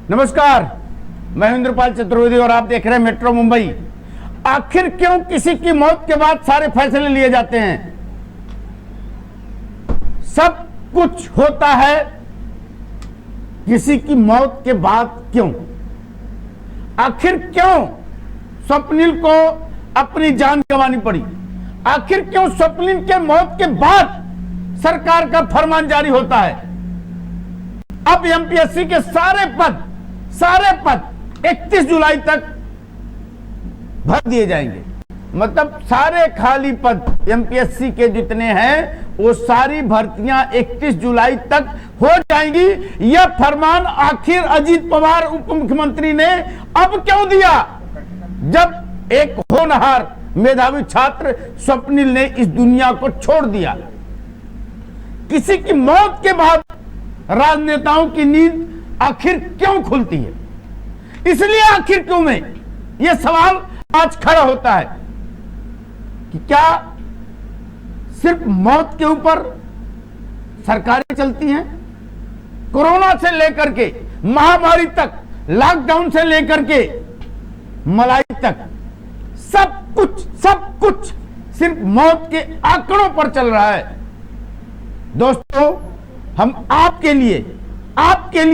नमस्कार, मैं इंद्रपाल चतुर्वेदी और आप देख रहे हैं मेट्रो मुंबई। आखिर क्यों किसी की मौत के बाद सारे फैसले लिए जाते हैं? सब कुछ होता है किसी की मौत के बाद। क्यों? आखिर क्यों स्वप्निल को अपनी जान गंवानी पड़ी? आखिर क्यों स्वप्निल के मौत के बाद सरकार का फरमान जारी होता है? अब एमपीएससी के सारे पद 31 जुलाई तक भर दिए जाएंगे। मतलब सारे खाली पद एमपीएससी के जितने हैं वो सारी भर्तियां 31 जुलाई तक हो जाएंगी। यह फरमान आखिर अजीत पवार उप मुख्यमंत्री ने अब क्यों दिया, जब एक होनहार मेधावी छात्र स्वप्निल ने इस दुनिया को छोड़ दिया? किसी की मौत के बाद राजनेताओं की नींद आखिर क्यों खुलती है? इसलिए आखिर क्यों में यह सवाल आज खड़ा होता है कि क्या सिर्फ मौत के ऊपर सरकारें चलती हैं? कोरोना से लेकर के महामारी तक, लॉकडाउन से लेकर के मलाई तक सब कुछ सिर्फ मौत के आंकड़ों पर चल रहा है। दोस्तों, हम आपके लिए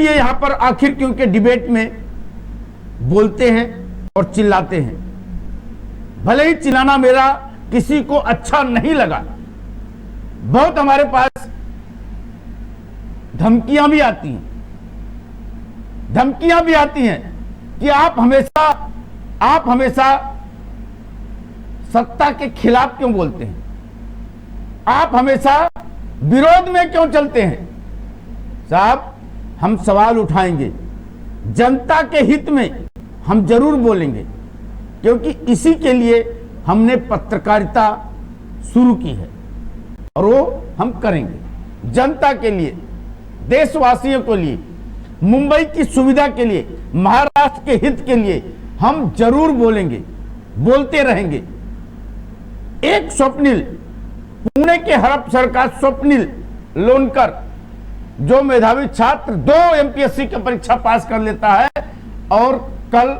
यहां पर आखिर क्यों के डिबेट में बोलते हैं और चिल्लाते हैं। भले ही चिल्लाना मेरा किसी को अच्छा नहीं लगा, बहुत हमारे पास धमकियां भी आती हैं कि आप हमेशा सत्ता के खिलाफ क्यों बोलते हैं, आप हमेशा विरोध में क्यों चलते हैं? साहब, हम सवाल उठाएंगे, जनता के हित में हम जरूर बोलेंगे, क्योंकि इसी के लिए हमने पत्रकारिता शुरू की है और वो हम करेंगे। जनता के लिए, देशवासियों के लिए, मुंबई की सुविधा के लिए, महाराष्ट्र के हित के लिए हम जरूर बोलेंगे, बोलते रहेंगे। एक स्वप्निल, पुणे के हड़पसर का स्वप्निल लोनकर, जो मेधावी छात्र 2 एमपीएससी की परीक्षा पास कर लेता है और कल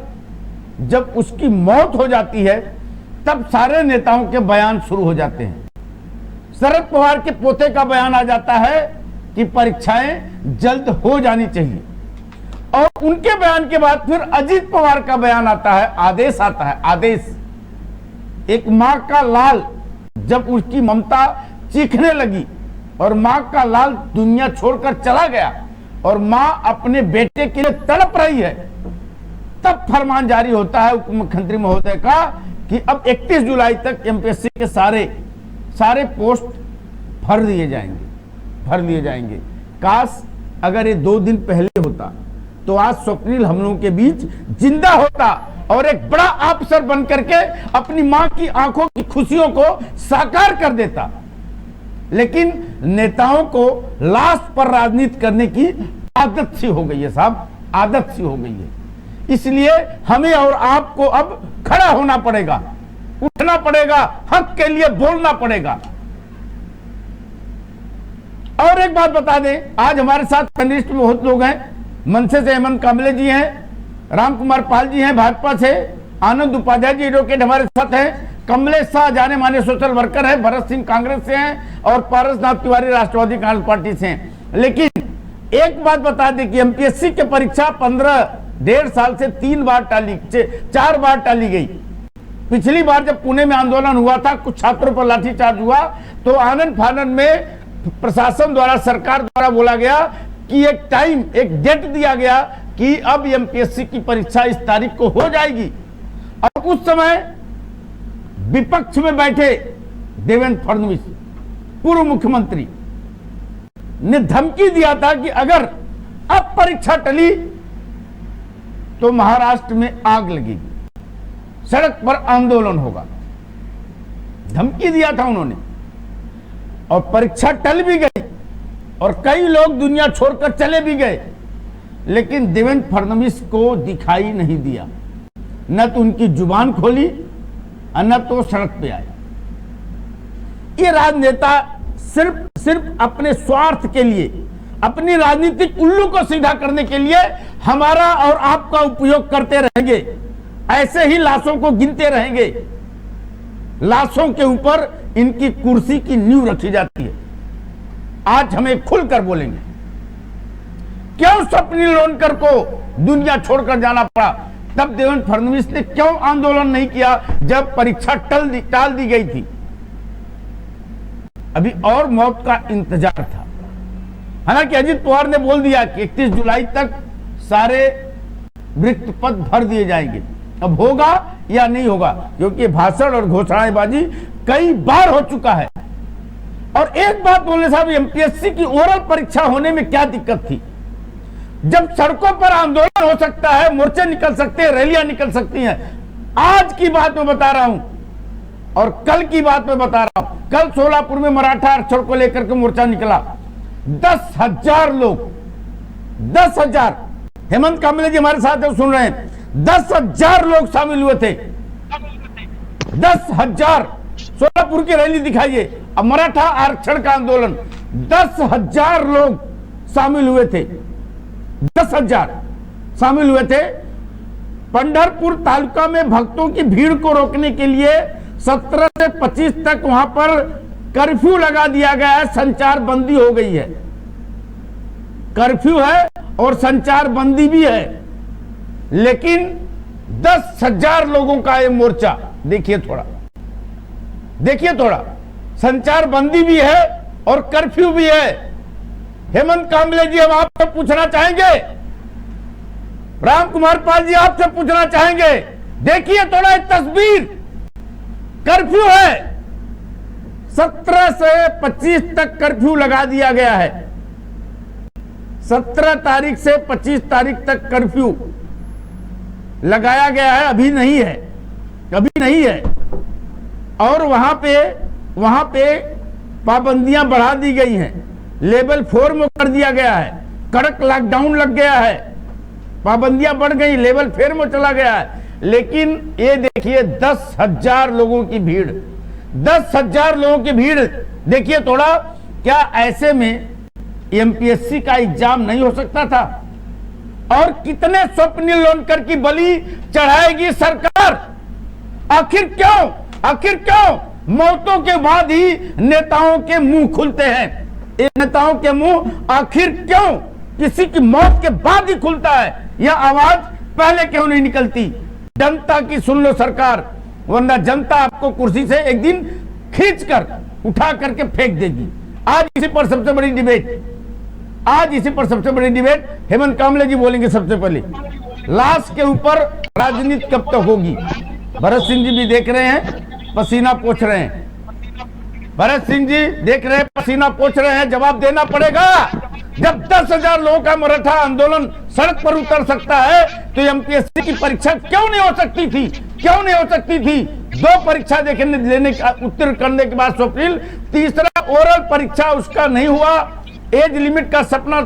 जब उसकी मौत हो जाती है तब सारे नेताओं के बयान शुरू हो जाते हैं। शरद पवार के पोते का बयान आ जाता है कि परीक्षाएं जल्द हो जानी चाहिए, और उनके बयान के बाद फिर अजीत पवार का बयान आता है, आदेश आता है। आदेश, एक मां का लाल जब उसकी ममता चीखने लगी और मां का लाल दुनिया छोड़कर चला गया और मां अपने बेटे के लिए तड़प रही है, तब फरमान जारी होता है उप मुख्यमंत्री महोदय का कि अब 31 जुलाई तक एमपीएससी के सारे पोस्ट भर दिए जाएंगे। काश अगर ये 2 दिन पहले होता तो आज स्वप्निल हम लोगों के बीच जिंदा होता और एक बड़ा अफसर बन करके अपनी मां की आंखों की खुशियों को साकार कर देता। लेकिन नेताओं को लाश पर राजनीति करने की आदत सी हो गई है साहब, आदत सी हो गई है। इसलिए हमें और आपको अब खड़ा होना पड़ेगा, उठना पड़ेगा, हक के लिए बोलना पड़ेगा। और एक बात बता दें, आज हमारे साथ पैनलिस्ट में बहुत लोग हैं। मनसे से हेमंत कांबले जी हैं, राम कुमार पाल जी हैं भाजपा से, आनंद उपाध्याय जी एडवोकेट हमारे साथ हैं, कमलेश शाह जाने माने सोशल वर्कर है, भरत सिंह कांग्रेस से हैं और पारसनाथ तिवारी राष्ट्रवादी कांग्रेस पार्टी से हैं। लेकिन एक बात बता दें कि एमपीएससी की परीक्षा 15-1.5 साल से 4 बार टाली गई। पिछली बार जब पुणे में आंदोलन हुआ था, कुछ छात्रों पर लाठीचार्ज हुआ, तो आनंद फानन में प्रशासन द्वारा, सरकार द्वारा बोला गया कि एक डेट दिया गया कि अब एमपीएससी की परीक्षा इस तारीख को हो जाएगी। और उस समय विपक्ष में बैठे देवेंद्र फडणवीस पूर्व मुख्यमंत्री ने धमकी दिया था कि अगर अब परीक्षा टली तो महाराष्ट्र में आग लगेगी, सड़क पर आंदोलन होगा। धमकी दिया था उन्होंने, और परीक्षा टल भी गई और कई लोग दुनिया छोड़कर चले भी गए। लेकिन देवेंद्र फडणवीस को दिखाई नहीं दिया, न तो उनकी जुबान खोली और न तो सड़क पे आए। ये राजनेता सिर्फ अपने स्वार्थ के लिए अपनी राजनीतिक उल्लू को सीधा करने के लिए हमारा और आपका उपयोग करते रहेंगे। ऐसे ही लाशों को गिनते रहेंगे। लाशों के ऊपर इनकी कुर्सी की नींव रखी जाती है। आज हमें खुलकर बोलेंगे, क्यों स्वप्निल लोनकर को दुनिया छोड़कर जाना पड़ा? तब देवेंद्र फडणवीस ने क्यों आंदोलन नहीं किया जब परीक्षा टाल दी गई थी? अभी और मौत का इंतजार था। हालांकि अजित पवार ने बोल दिया कि 31 जुलाई तक सारे रिक्त पद भर दिए जाएंगे। अब होगा या नहीं होगा, क्योंकि भाषण और घोषणाबाजी कई बार हो चुका है। और एक बात बोले साहब, एमपीएससी की ओरल परीक्षा होने में क्या दिक्कत थी? जब सड़कों पर आंदोलन हो सकता है, मोर्चे निकल सकते हैं, रैलियां निकल सकती हैं। आज की बात मैं बता रहा हूं और कल की बात मैं बता रहा हूं। कल सोलापुर में मराठा आरक्षण को लेकर के मोर्चा निकला। 10,000 लोग, 10,000। हेमंत कांबले जी हमारे साथ है, सुन रहे हैं। 10,000 लोग शामिल हुए थे। 10,000 सोलापुर की रैली दिखाइए। अब मराठा आरक्षण का आंदोलन, 10,000 लोग शामिल हुए थे। 10,000 शामिल हुए थे। पंढरपुर तालुका में भक्तों की भीड़ को रोकने के लिए 17 से 25 तक वहां पर कर्फ्यू लगा दिया गया है। संचार बंदी हो गई है। कर्फ्यू है और संचार बंदी भी है। लेकिन 10,000 लोगों का ये मोर्चा, देखिए थोड़ा, संचार बंदी भी है और कर्फ्यू भी है। हेमंत कांबले जी, हम आपसे पूछना चाहेंगे, राम कुमार पाल जी आपसे पूछना चाहेंगे, देखिए थोड़ा तस्वीर। कर्फ्यू है, 17 से 25 तक कर्फ्यू लगा दिया गया है। 17 तारीख से 25 तारीख तक कर्फ्यू लगाया गया है। अभी नहीं है। और वहां पे पाबंदियां बढ़ा दी गई हैं। लेवल 4 में कर दिया गया है। कड़क लॉकडाउन लग गया है। पाबंदियां बढ़ गई, लेवल 4 में चला गया है। लेकिन ये देखिए 10,000 लोगों की भीड़, 10,000 लोगों की भीड़। देखिए थोड़ा, क्या ऐसे में एमपीएससी का एग्जाम नहीं हो सकता था? और कितने स्वप्निल लोनकर की बलि चढ़ाएगी सरकार? आखिर क्यों मौतों के बाद ही नेताओं के मुंह खुलते हैं? इन नेताओं के मुंह आखिर क्यों किसी की मौत के बाद ही खुलता है? यह आवाज पहले क्यों नहीं निकलती? जनता की सुन लो सरकार, वरना जनता आपको कुर्सी से एक दिन खींचकर उठा करके फेंक देगी। आज इसी पर सबसे बड़ी डिबेट हेमंत कांबले जी बोलेंगे। सबसे पहले लाश के ऊपर राजनीति कब तक होगी? भरत सिंह जी भी देख रहे हैं, पसीना पोंछ रहे हैं। भरत सिंह जी देख रहे हैं, पसीना पोंछ रहे हैं। जवाब देना पड़ेगा। जब 10,000 लोगों का मराठा आंदोलन सड़क पर उतर सकता है, तो एमपीएससी की परीक्षा क्यों नहीं हो सकती थी? 2 परीक्षा लेने का उत्तीर्ण करने के बाद स्वप्निल, तीसरा ओरल परीक्षा उसका नहीं हुआ। एज लिमिट का सपना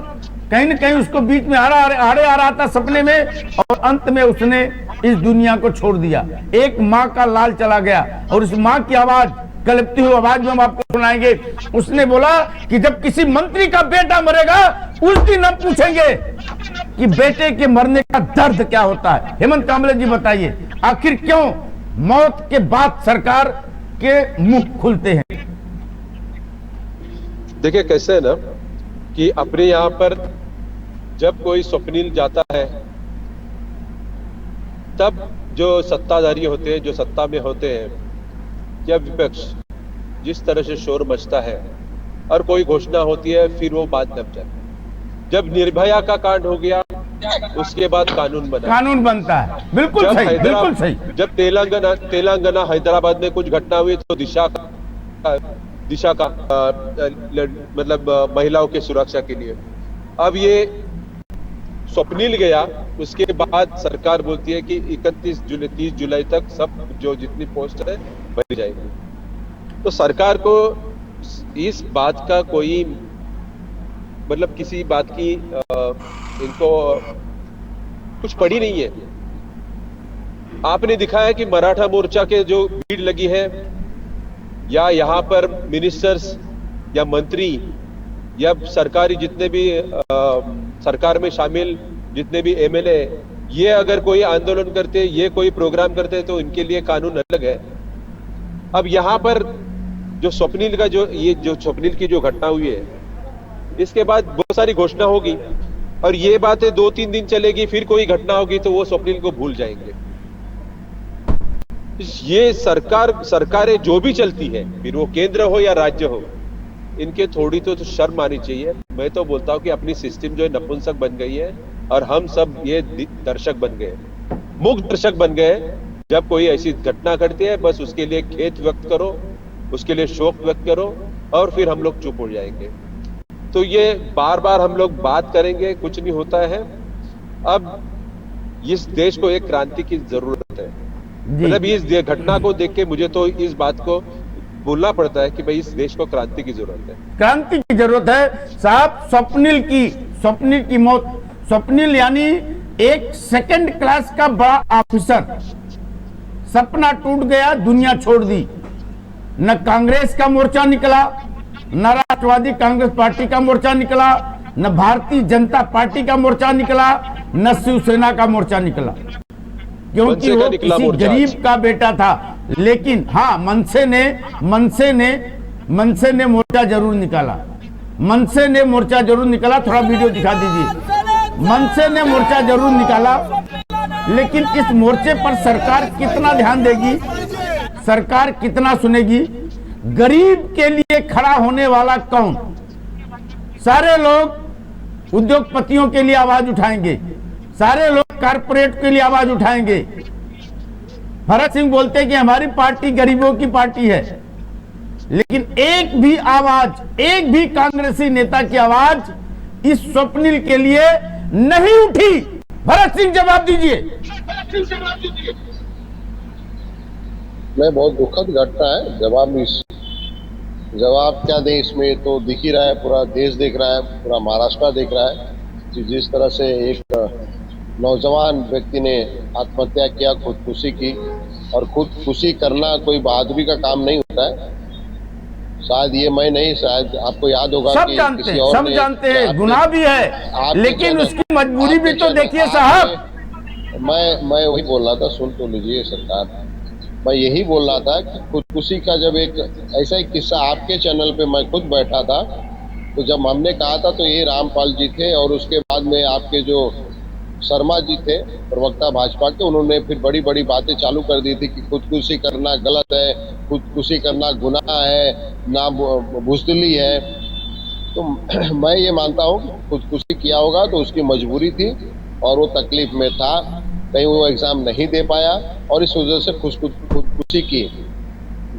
कहीं न कहीं उसको बीच में आड़े आ रहा था सपने में, और अंत में उसने इस दुनिया को छोड़ दिया। एक माँ का लाल चला गया, और उस माँ की आवाज, कलपती हुई आवाज में हम आपको सुनाएंगे। उसने बोला कि जब किसी मंत्री का बेटा मरेगा, उस दिन हम पूछेंगे कि बेटे के मरने का दर्द क्या होता है। हेमंत कांबले जी बताइए, आखिर क्यों मौत के बाद सरकार के मुंह खुलते हैं? देखिए कैसे है ना कि अपने यहाँ पर जब कोई स्वप्निल जाता है, तब जो सत्ताधारी होते हैं, जो सत्ता में होते हैं, या विपक्ष, जिस तरह से शोर मचता है और कोई घोषणा होती है, फिर वो बात दब जाती है। जब निर्भया का कांड हो गया, उसके बाद कानून बनता है। बिल्कुल सही। जब तेलंगाना हैदराबाद में कुछ घटना हुई, तो दिशा का मतलब महिलाओं की सुरक्षा के लिए। अब ये स्वप्निल गया, उसके बाद सरकार बोलती है कि 30 जुलाई तक सब जो जितनी पोस्ट है भरी जाएगी। तो सरकार को इस बात का कोई मतलब किसी बात की इनको कुछ पड़ी नहीं है। आपने दिखाया कि मराठा मोर्चा के जो भीड़ लगी है, या यहाँ पर मिनिस्टर्स या मंत्री या सरकारी जितने भी सरकार में शामिल जितने भी एमएलए, ये अगर कोई आंदोलन करते, ये कोई प्रोग्राम करते, तो इनके लिए कानून अलग है। अब यहां पर जो स्वप्निल का जो स्वप्निल की जो घटना हुई है, इसके बाद बहुत सारी घोषणा होगी और ये बातें 2-3 दिन चलेगी, फिर कोई घटना होगी तो वो स्वप्निल को भूल जाएंगे। ये सरकारें जो भी चलती है, फिर वो केंद्र हो या राज्य हो, इनके थोड़ी तो शर्म आनी चाहिए। मैं तो बोलता हूं कि अपनी सिस्टम जो है नपुंसक बन गई है और हम सब ये दर्शक बन गए, मूक दर्शक बन गए। जब कोई ऐसी घटना घटती है, बस उसके लिए खेद व्यक्त करो, उसके लिए शोक व्यक्त करो और फिर हम लोग चुप हो जाएंगे। तो ये बार बार हम लोग बात करेंगे, कुछ नहीं होता है। अब इस देश को एक क्रांति की जरूरत है। मतलब इस घटना को देख के मुझे तो इस बात को बोलना पड़ता है कि भाई इस देश को क्रांति की जरूरत है, क्रांति की जरूरत है साहब। स्वप्निल की मौत, स्वप्निल यानी एक सेकंड क्लास का बड़ा ऑफिसर, सपना टूट गया, दुनिया छोड़ दी। न कांग्रेस का मोर्चा निकला, न राष्ट्रवादी कांग्रेस पार्टी का मोर्चा निकला, न भारतीय जनता पार्टी का मोर्चा निकला, न शिवसेना का मोर्चा निकला, क्योंकि वो किसी गरीब का बेटा था। लेकिन हाँ, मनसे ने मोर्चा जरूर निकाला, मनसे ने मोर्चा जरूर निकाला। थोड़ा वीडियो दिखा दीजिए। मनसे ने मोर्चा जरूर निकाला, लेकिन इस मोर्चे पर सरकार कितना ध्यान देगी, सरकार कितना सुनेगी? गरीब के लिए खड़ा होने वाला कौन? सारे लोग उद्योगपतियों के लिए आवाज उठाएंगे, सारे लोग कारपोरेट के लिए आवाज उठाएंगे। भरत सिंह बोलते हैं कि हमारी पार्टी गरीबों की पार्टी है, लेकिन एक भी आवाज, एक भी कांग्रेसी नेता की आवाज इस स्वप्निल के लिए नहीं उठी। भरत सिंह जवाब दीजिए। नहीं, बहुत दुखद घटना है। जवाब क्या दें इसमें, तो दिख ही रहा है, पूरा देश देख रहा है, पूरा महाराष्ट्र देख रहा है कि जिस तरह से एक नौजवान व्यक्ति ने आत्महत्या किया, खुदकुशी की। और खुदकुशी करना कोई बहादुरी का काम नहीं होता है। शायद ये मैं नहीं, शायद आपको याद होगा सब कि जानते किसी हैं, और सब जानते हैं, गुनाह भी है, लेकिन उसकी मजबूरी भी तो देखिए साहब। मैं वही बोल रहा था, सुन तो लीजिए सरकार। मैं यही बोल रहा था कि खुदकुशी का जब एक ऐसा एक किस्सा आपके चैनल पे मैं खुद बैठा था, तो जब हमने कहा था तो ये रामपाल जी थे और उसके बाद में आपके जो शर्मा जी थे प्रवक्ता भाजपा के, उन्होंने फिर बड़ी बड़ी बातें चालू कर दी थी कि खुदकुशी करना गलत है, खुदकुशी करना गुनाह है, ना बुज़दिली है। तो मैं ये मानता हूँ कि खुदकुशी किया होगा तो उसकी मजबूरी थी और वो तकलीफ में था, कहीं वो एग्ज़ाम नहीं दे पाया और इस वजह से खुदकुशी की।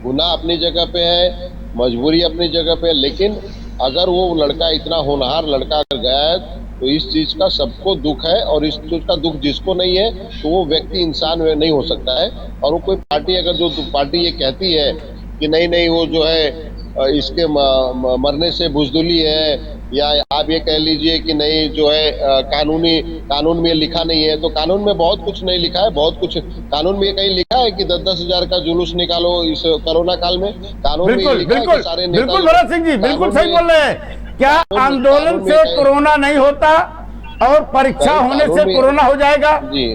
गुनाह अपनी जगह पे है, मजबूरी अपनी जगह पे है, लेकिन अगर वो लड़का इतना होनहार लड़का अगर गया है तो इस चीज़ का सबको दुख है। और इस चीज़ का दुख जिसको नहीं है तो वो व्यक्ति इंसान नहीं हो सकता है। और वो कोई पार्टी, अगर जो पार्टी ये कहती है कि नहीं वो जो है इसके मरने से बुज़दिली है, या आप ये कह लीजिए कि नहीं जो है कानून में लिखा नहीं है, तो कानून में बहुत कुछ नहीं लिखा है। बहुत कुछ कानून में कहीं लिखा है कि 10-10 हजार का जुलूस निकालो इस कोरोना काल में? कानून में लिखा है कि सारे नेता, बिल्कुल भरत सिंह जी बिल्कुल सही बोल रहे हैं। क्या आंदोलन से कोरोना नहीं होता और परीक्षा होने से कोरोना हो जाएगा? जी,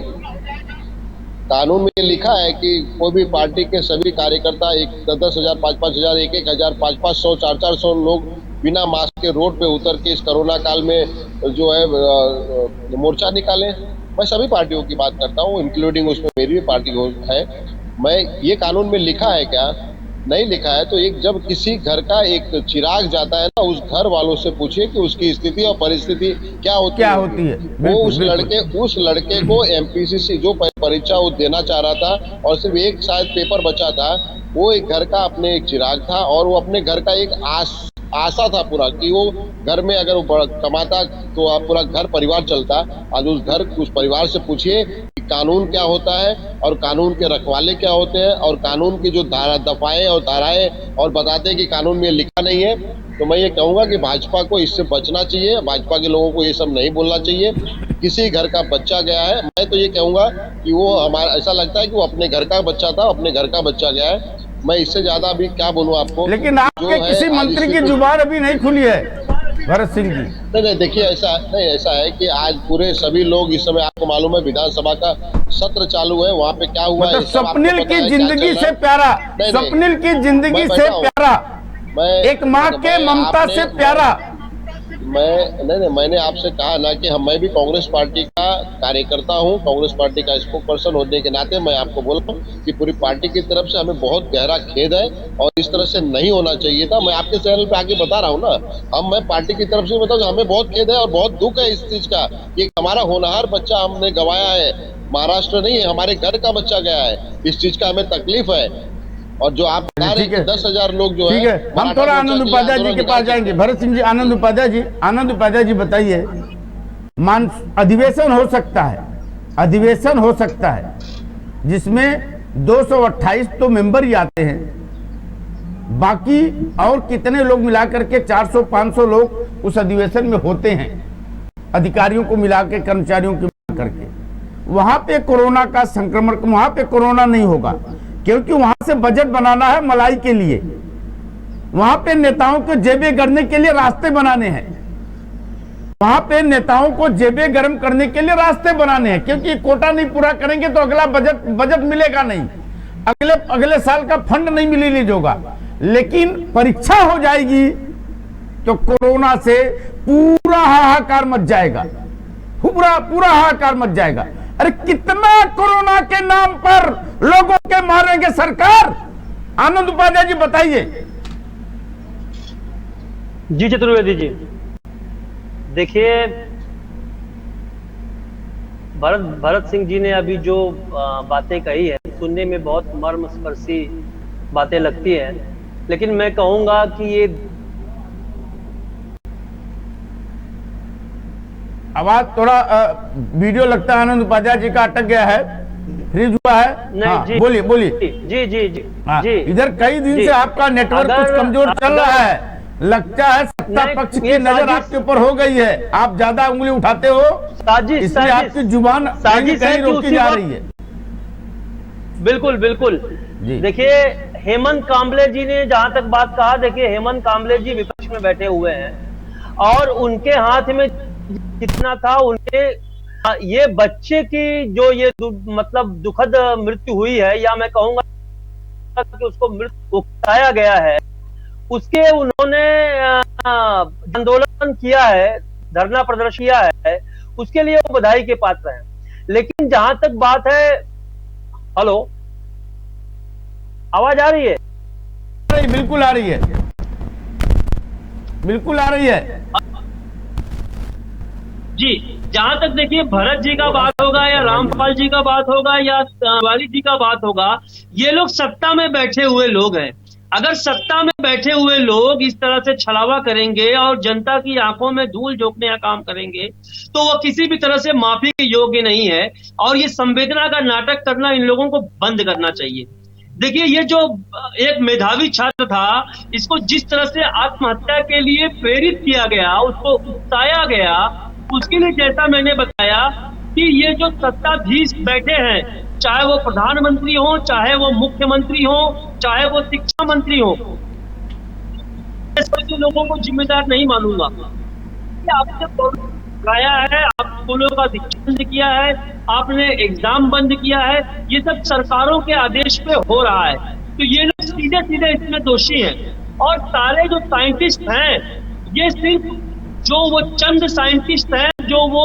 कानून में लिखा है कि कोई भी पार्टी के सभी कार्यकर्ता 10-10 हजार, 5-5 हजार, 1-1 हजार, 500-500, 400-400 लोग बिना मास्क के रोड पे उतर के इस कोरोना काल में जो है मोर्चा निकालें। मैं सभी पार्टियों की बात करता हूँ, इंक्लूडिंग उसमें मेरी भी पार्टी है। मैं ये कानून में लिखा है क्या? नहीं लिखा है। तो एक जब किसी घर का एक चिराग जाता है ना, उस घर वालों से पूछिए कि उसकी स्थिति और परिस्थिति क्या होती है। वो उस लड़के को एमपीसीसी जो परीक्षा वो देना चाह रहा था और सिर्फ एक शायद पेपर बचा था, वो एक घर का अपने एक चिराग था और वो अपने घर का एक आशा था पूरा कि वो घर में अगर वो कमाता तो पूरा घर परिवार चलता। आज उस परिवार से पूछिए कि कानून क्या होता है और कानून के रखवाले क्या होते हैं और कानून की जो दफाएं और धाराएं और बताते हैं कि कानून में लिखा नहीं है। तो मैं ये कहूँगा कि भाजपा को इससे बचना चाहिए, भाजपा के लोगों को ये सब नहीं बोलना चाहिए। किसी घर का बच्चा गया है, मैं तो ये कहूँगा कि वो हमारा, ऐसा लगता है कि वो अपने घर का बच्चा था, अपने घर का बच्चा गया है। मैं इससे ज्यादा अभी क्या बोलूं आपको। लेकिन आपके किसी मंत्री की जुबान अभी नहीं खुली है। भरत सिंह जी। नहीं, देखिए ऐसा है कि आज पूरे सभी लोग इस समय, आपको मालूम है विधानसभा का सत्र चालू है, वहाँ पे क्या हुआ मतलब है, सब आपको स्वप्निल पता की है, जिंदगी से प्यारा, स्वप्निल की जिंदगी मैं से बैठा हूँ। प्यारा, मैं एक माँ के ममता से प्यारा। मैंने आपसे कहा ना कि मैं भी कांग्रेस पार्टी का कार्यकर्ता हूं, कांग्रेस पार्टी का स्पोक पर्सन होने के नाते मैं आपको बोल रहा हूं कि पूरी पार्टी की तरफ से हमें बहुत गहरा खेद है और इस तरह से नहीं होना चाहिए था। मैं आपके चैनल पे आके बता रहा हूं ना, मैं पार्टी की तरफ से बताऊं, हमें बहुत खेद है और बहुत दुख है इस चीज का कि हमारा होनहार बच्चा हमने गंवाया है। महाराष्ट्र नहीं है, हमारे घर का बच्चा गया है, इस चीज का हमें तकलीफ है। और जो आप बता रहे हैं कि 10,000 लोग जो ठीक है, हम थोड़ा आनंद उपाध्याय जी के पास जाएंगे। भरत सिंह जी, आनंद उपाध्याय जी बताइए, अधिवेशन हो सकता है, अधिवेशन हो सकता है जिसमें 228 तो मेंबर ही आते हैं, बाकी और कितने लोग मिलाकर के 400-500 लोग उस अधिवेशन में होते हैं, अधिकारियों को मिला के, कर्मचारियों को मिला करके। वहां पे कोरोना का संक्रमण, वहां पे कोरोना नहीं होगा क्योंकि वहां से बजट बनाना है मलाई के लिए, वहां पे नेताओं को जेबें गड़ने के लिए रास्ते बनाने हैं, वहां पे नेताओं को जेबें गर्म करने के लिए रास्ते बनाने हैं, क्योंकि कोटा नहीं पूरा करेंगे तो अगला बजट मिलेगा नहीं, अगले साल का फंड नहीं मिलेगा होगा। लेकिन परीक्षा हो जाएगी तो कोरोना से पूरा हाहाकार मच जाएगा, पूरा हाहाकार मच जाएगा। अरे कितना कोरोना के नाम पर लोगों के मारेंगे सरकार? आनंद उपाध्याय जी बताइए। जी चतुर्वेदी जी, देखिए भरत सिंह जी ने अभी जो बातें कही है सुनने में बहुत मर्मस्पर्शी बातें लगती है, लेकिन मैं कहूंगा कि ये आवाज थोड़ा वीडियो लगता है आनंद उपाध्याय जी का अटक गया है, फ्रीज हुआ है। नहीं, हाँ, बोलिए जी जी जी हाँ, जी इधर कई दिन से आपका नेटवर्क कुछ कमजोर चल रहा है, लगता है सत्ता पक्ष की नजर आपके ऊपर हो गई है, आप ज्यादा उंगली उठाते हो, इसलिए आपकी जुबान कहीं रोकी जा रही है। बिल्कुल बिल्कुल। देखिए हेमंत कांबले जी ने जहां तक बात कहा, देखिए हेमंत कांबले जी विपक्ष में बैठे हुए हैं और उनके हाथ में कितना था, उनके ये बच्चे की जो ये मतलब दुखद मृत्यु हुई है, या मैं कहूंगा कि उसको मृत्यु उकसाया गया है, उसके उन्होंने आंदोलन किया है, धरना प्रदर्शन किया है, उसके लिए वो बधाई के पात्र हैं। लेकिन जहां तक बात है, हेलो आवाज आ रही है? बिल्कुल आ रही है, बिल्कुल आ रही है जी। जहां तक देखिए भरत जी का बात होगा या रामपाल जी का बात होगा या वाली जी का बात होगा, ये लोग सत्ता में बैठे हुए लोग हैं। अगर सत्ता में बैठे हुए लोग इस तरह से छलावा करेंगे और जनता की आंखों में धूल झोंकने का काम करेंगे तो वो किसी भी तरह से माफी के योग्य नहीं है, और ये संवेदना का नाटक करना इन लोगों को बंद करना चाहिए। देखिए ये जो एक मेधावी छात्र था, इसको जिस तरह से आत्महत्या के लिए प्रेरित किया गया, उसको उकसाया गया, उसके लिए जैसा मैंने बताया कि ये जो सत्ताधीश बैठे हैं, चाहे वो प्रधानमंत्री हो, चाहे वो मुख्यमंत्री हो, चाहे वो शिक्षा मंत्री हो, ऐसे लोगों को जिम्मेदार नहीं मानूंगा। आपने पढ़ाया है, आप स्कूलों का शिक्षा बंद किया है, आपने एग्जाम बंद किया है, ये सब सरकारों के आदेश पे हो रहा है, तो ये लोग सीधे सीधे इसमें दोषी हैं। और सारे जो साइंटिस्ट हैं, ये सिर्फ जो वो चंद साइंटिस्ट हैं, जो वो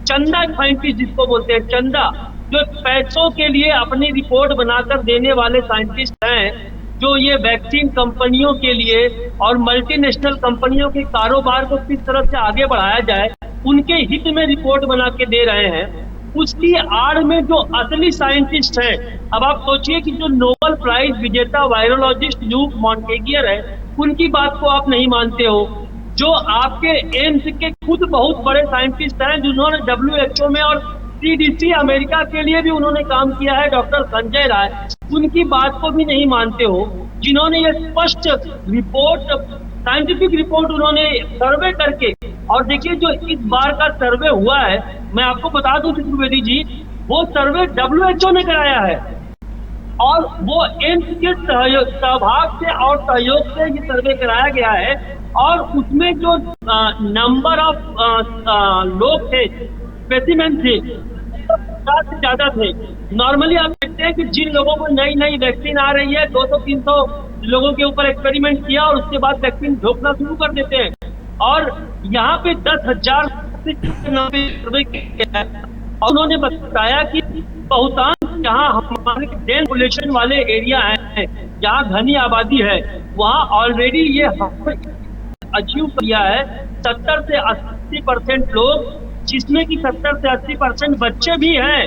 चंदा साइंटिस्ट जिसको बोलते हैं, चंदा, जो पैसों के लिए अपनी रिपोर्ट बनाकर देने वाले साइंटिस्ट हैं, जो ये वैक्सीन कंपनियों के लिए और मल्टीनेशनल कंपनियों के कारोबार को किस तरह से आगे बढ़ाया जाए, उनके हित में रिपोर्ट बना के दे रहे हैं। उसकी आड़ में जो असली साइंटिस्ट हैं, अब आप सोचिए कि जो नोबेल प्राइज विजेता वायरोलॉजिस्ट ल्यूक मॉन्टेगियर है, उनकी बात को आप नहीं मानते हो। जो आपके एम्स के खुद बहुत बड़े साइंटिस्ट हैं, जिन्होंने WHO में और CDC अमेरिका के लिए भी उन्होंने काम किया है, डॉक्टर संजय राय, उनकी बात को भी नहीं मानते हो। जिन्होंने ये स्पष्ट रिपोर्ट, साइंटिफिक रिपोर्ट उन्होंने सर्वे करके, और देखिए जो इस बार का सर्वे हुआ है, मैं आपको बता दूं चतुर्वेदी जी, वो सर्वे WHO ने कराया है और वो एम्स के सहभाग से और सहयोग से ये सर्वे कराया गया है। और उसमें जो नंबर ऑफ लोग थे, स्पेसिमेन थे, 50 से ज्यादा थे। नॉर्मली आप देखते हैं कि जिन लोगों को नई नई वैक्सीन आ रही है, 200-300 लोगों के ऊपर एक्सपेरिमेंट किया और उसके बाद वैक्सीन ढोकना शुरू कर देते हैं। और यहाँ पे 10,000 और उन्होंने बताया कि बहुतांश जहाँ हमारे डेंस पॉपुलेशन वाले एरिया है, जहाँ घनी आबादी है, वहाँ ऑलरेडी ये अचीव किया है 70 से 80% लोग, जिसमें कि 70 से 80% बच्चे भी हैं।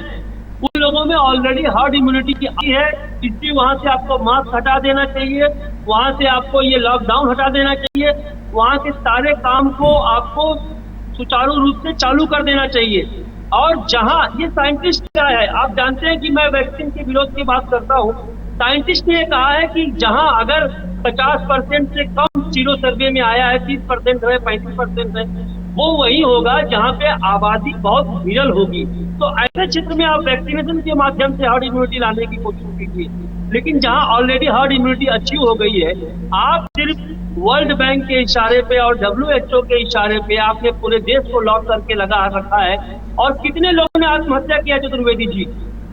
उन लोगों में ऑलरेडी हर्ड इम्यूनिटी आई है, इसलिए वहाँ से आपको मास्क हटा देना चाहिए, वहाँ से आपको ये लॉकडाउन हटा देना चाहिए, वहाँ के सारे काम को आपको सुचारू रूप से चालू कर देना चाहिए। और जहाँ ये साइंटिस्ट क्या है, आप जानते हैं कि मैं वैक्सीन के विरोध की बात करता हूँ। साइंटिस्ट ने कहा है कि जहाँ अगर 50% से कम सीरो सर्वे में आया है, 30% है, 35% है, वो वही होगा जहाँ पे आबादी बहुत विरल होगी। तो ऐसे क्षेत्र में आप वैक्सीनेशन के माध्यम से हर्ड इम्यूनिटी लाने की कोशिश कीजिए। लेकिन जहाँ ऑलरेडी हर्ड इम्यूनिटी अचीव हो गई है, आप सिर्फ वर्ल्ड बैंक के इशारे पे और WHO के इशारे पे आपने पूरे देश को लॉक करके लगा रखा है। और कितने लोगों ने आत्महत्या किया चतुर्वेदी जी,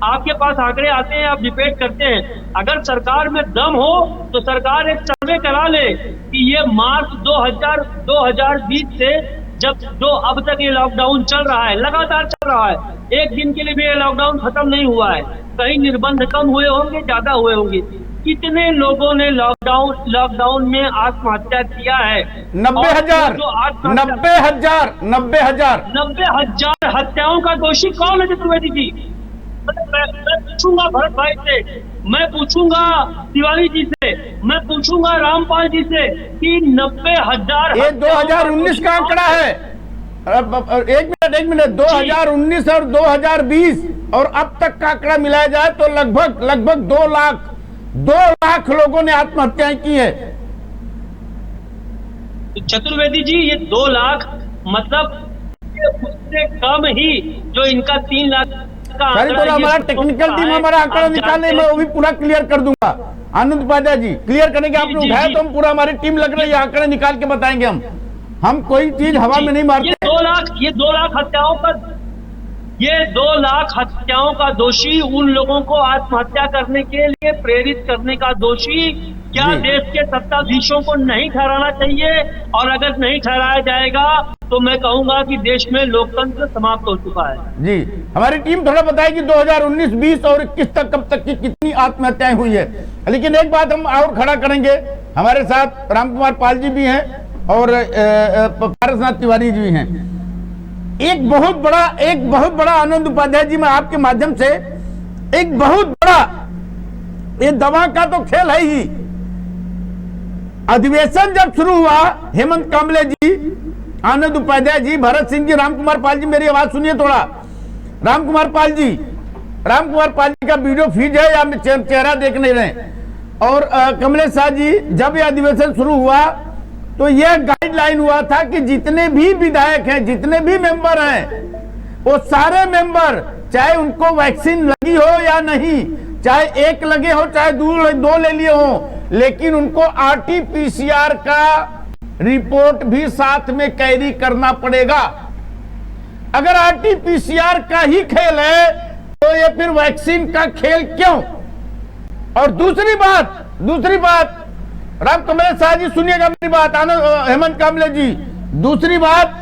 आपके पास आंकड़े आते हैं, आप डिबेट करते हैं। अगर सरकार में दम हो तो सरकार एक सर्वे करा ले कि ये मार्च 2020 से जब अब तक ये लॉकडाउन चल रहा है, लगातार चल रहा है, एक दिन के लिए भी ये लॉकडाउन खत्म नहीं हुआ है, कहीं निर्बंध कम हुए होंगे, ज्यादा हुए होंगे, कितने लोगों ने लॉकडाउन में आत्महत्या किया है? 90,000 90,000 हत्याओं का दोषी कौन है चतुर्वेदी जी? मैं पूछूंगा भरत भाई से, मैं पूछूंगा तिवारी जी से, मैं पूछूंगा रामपाल जी से कि 90,000 ये 2019 का आंकड़ा है। एक मिनट 2019 और 2020 और अब तक का आंकड़ा मिलाया जाए तो लगभग 2 लाख लोगों ने आत्महत्याएं की है। चतुर्वेदी जी, ये 2 लाख मतलब उससे कम ही जो इनका 3 लाख का तो हमारा टेक्निकल टीम हमारा आंकड़ा निकालने में वो भी पूरा क्लियर कर दूंगा। आनंद उपाध्याय जी क्लियर करेंगे, आपने उठाया तो हम पूरा, हमारी टीम लग रही है, आंकड़े निकाल के बताएंगे। हम कोई चीज हवा में नहीं मारते। ये 2 लाख हत्याओं का दोषी, उन लोगों को आत्महत्या करने के लिए प्रेरित करने का दोषी क्या देश के सत्ताधीशों को नहीं ठहराना चाहिए? और अगर नहीं ठहराया जाएगा तो मैं कहूंगा कि देश में लोकतंत्र समाप्त हो चुका है। जी, हमारी टीम थोड़ा बताएगी 2019, 20 और 21 तक कब तक की कितनी आत्महत्याएं हुई है। लेकिन एक बात हम और खड़ा करेंगे, हमारे साथ रामकुमार पाल जी भी हैं और पारसनाथ तिवारी जी भी हैं। एक बहुत बड़ा आनंद उपाध्याय जी, मैं आपके माध्यम से एक बहुत बड़ा, ये दवा का तो खेल है ही। अधिवेशन जब शुरू हुआ, हेमंत कामले जी, आनंद उपाध्याय जी, भरत सिंह जी, रामकुमार पाल जी, मेरी आवाज सुनिए थोड़ा। रामकुमार पाल जी का वीडियो फीड है या चेहरा देख नहीं रहे। और कमलेश शाह जी, जब यह अधिवेशन शुरू हुआ तो यह गाइडलाइन हुआ था कि जितने भी विधायक हैं, जितने भी मेंबर हैं, वो सारे मेंबर, चाहे उनको वैक्सीन लगी हो या नहीं, चाहे 1 लगे हो चाहे 2 ले लिए हो, लेकिन उनको RT-PCR का रिपोर्ट भी साथ में कैरी करना पड़ेगा। अगर RT-PCR का ही खेल है तो ये फिर वैक्सीन का खेल क्यों? और दूसरी बात राम कमलेश शाह जी सुनिएगा मेरी बात, हेमंत कामले जी, दूसरी बात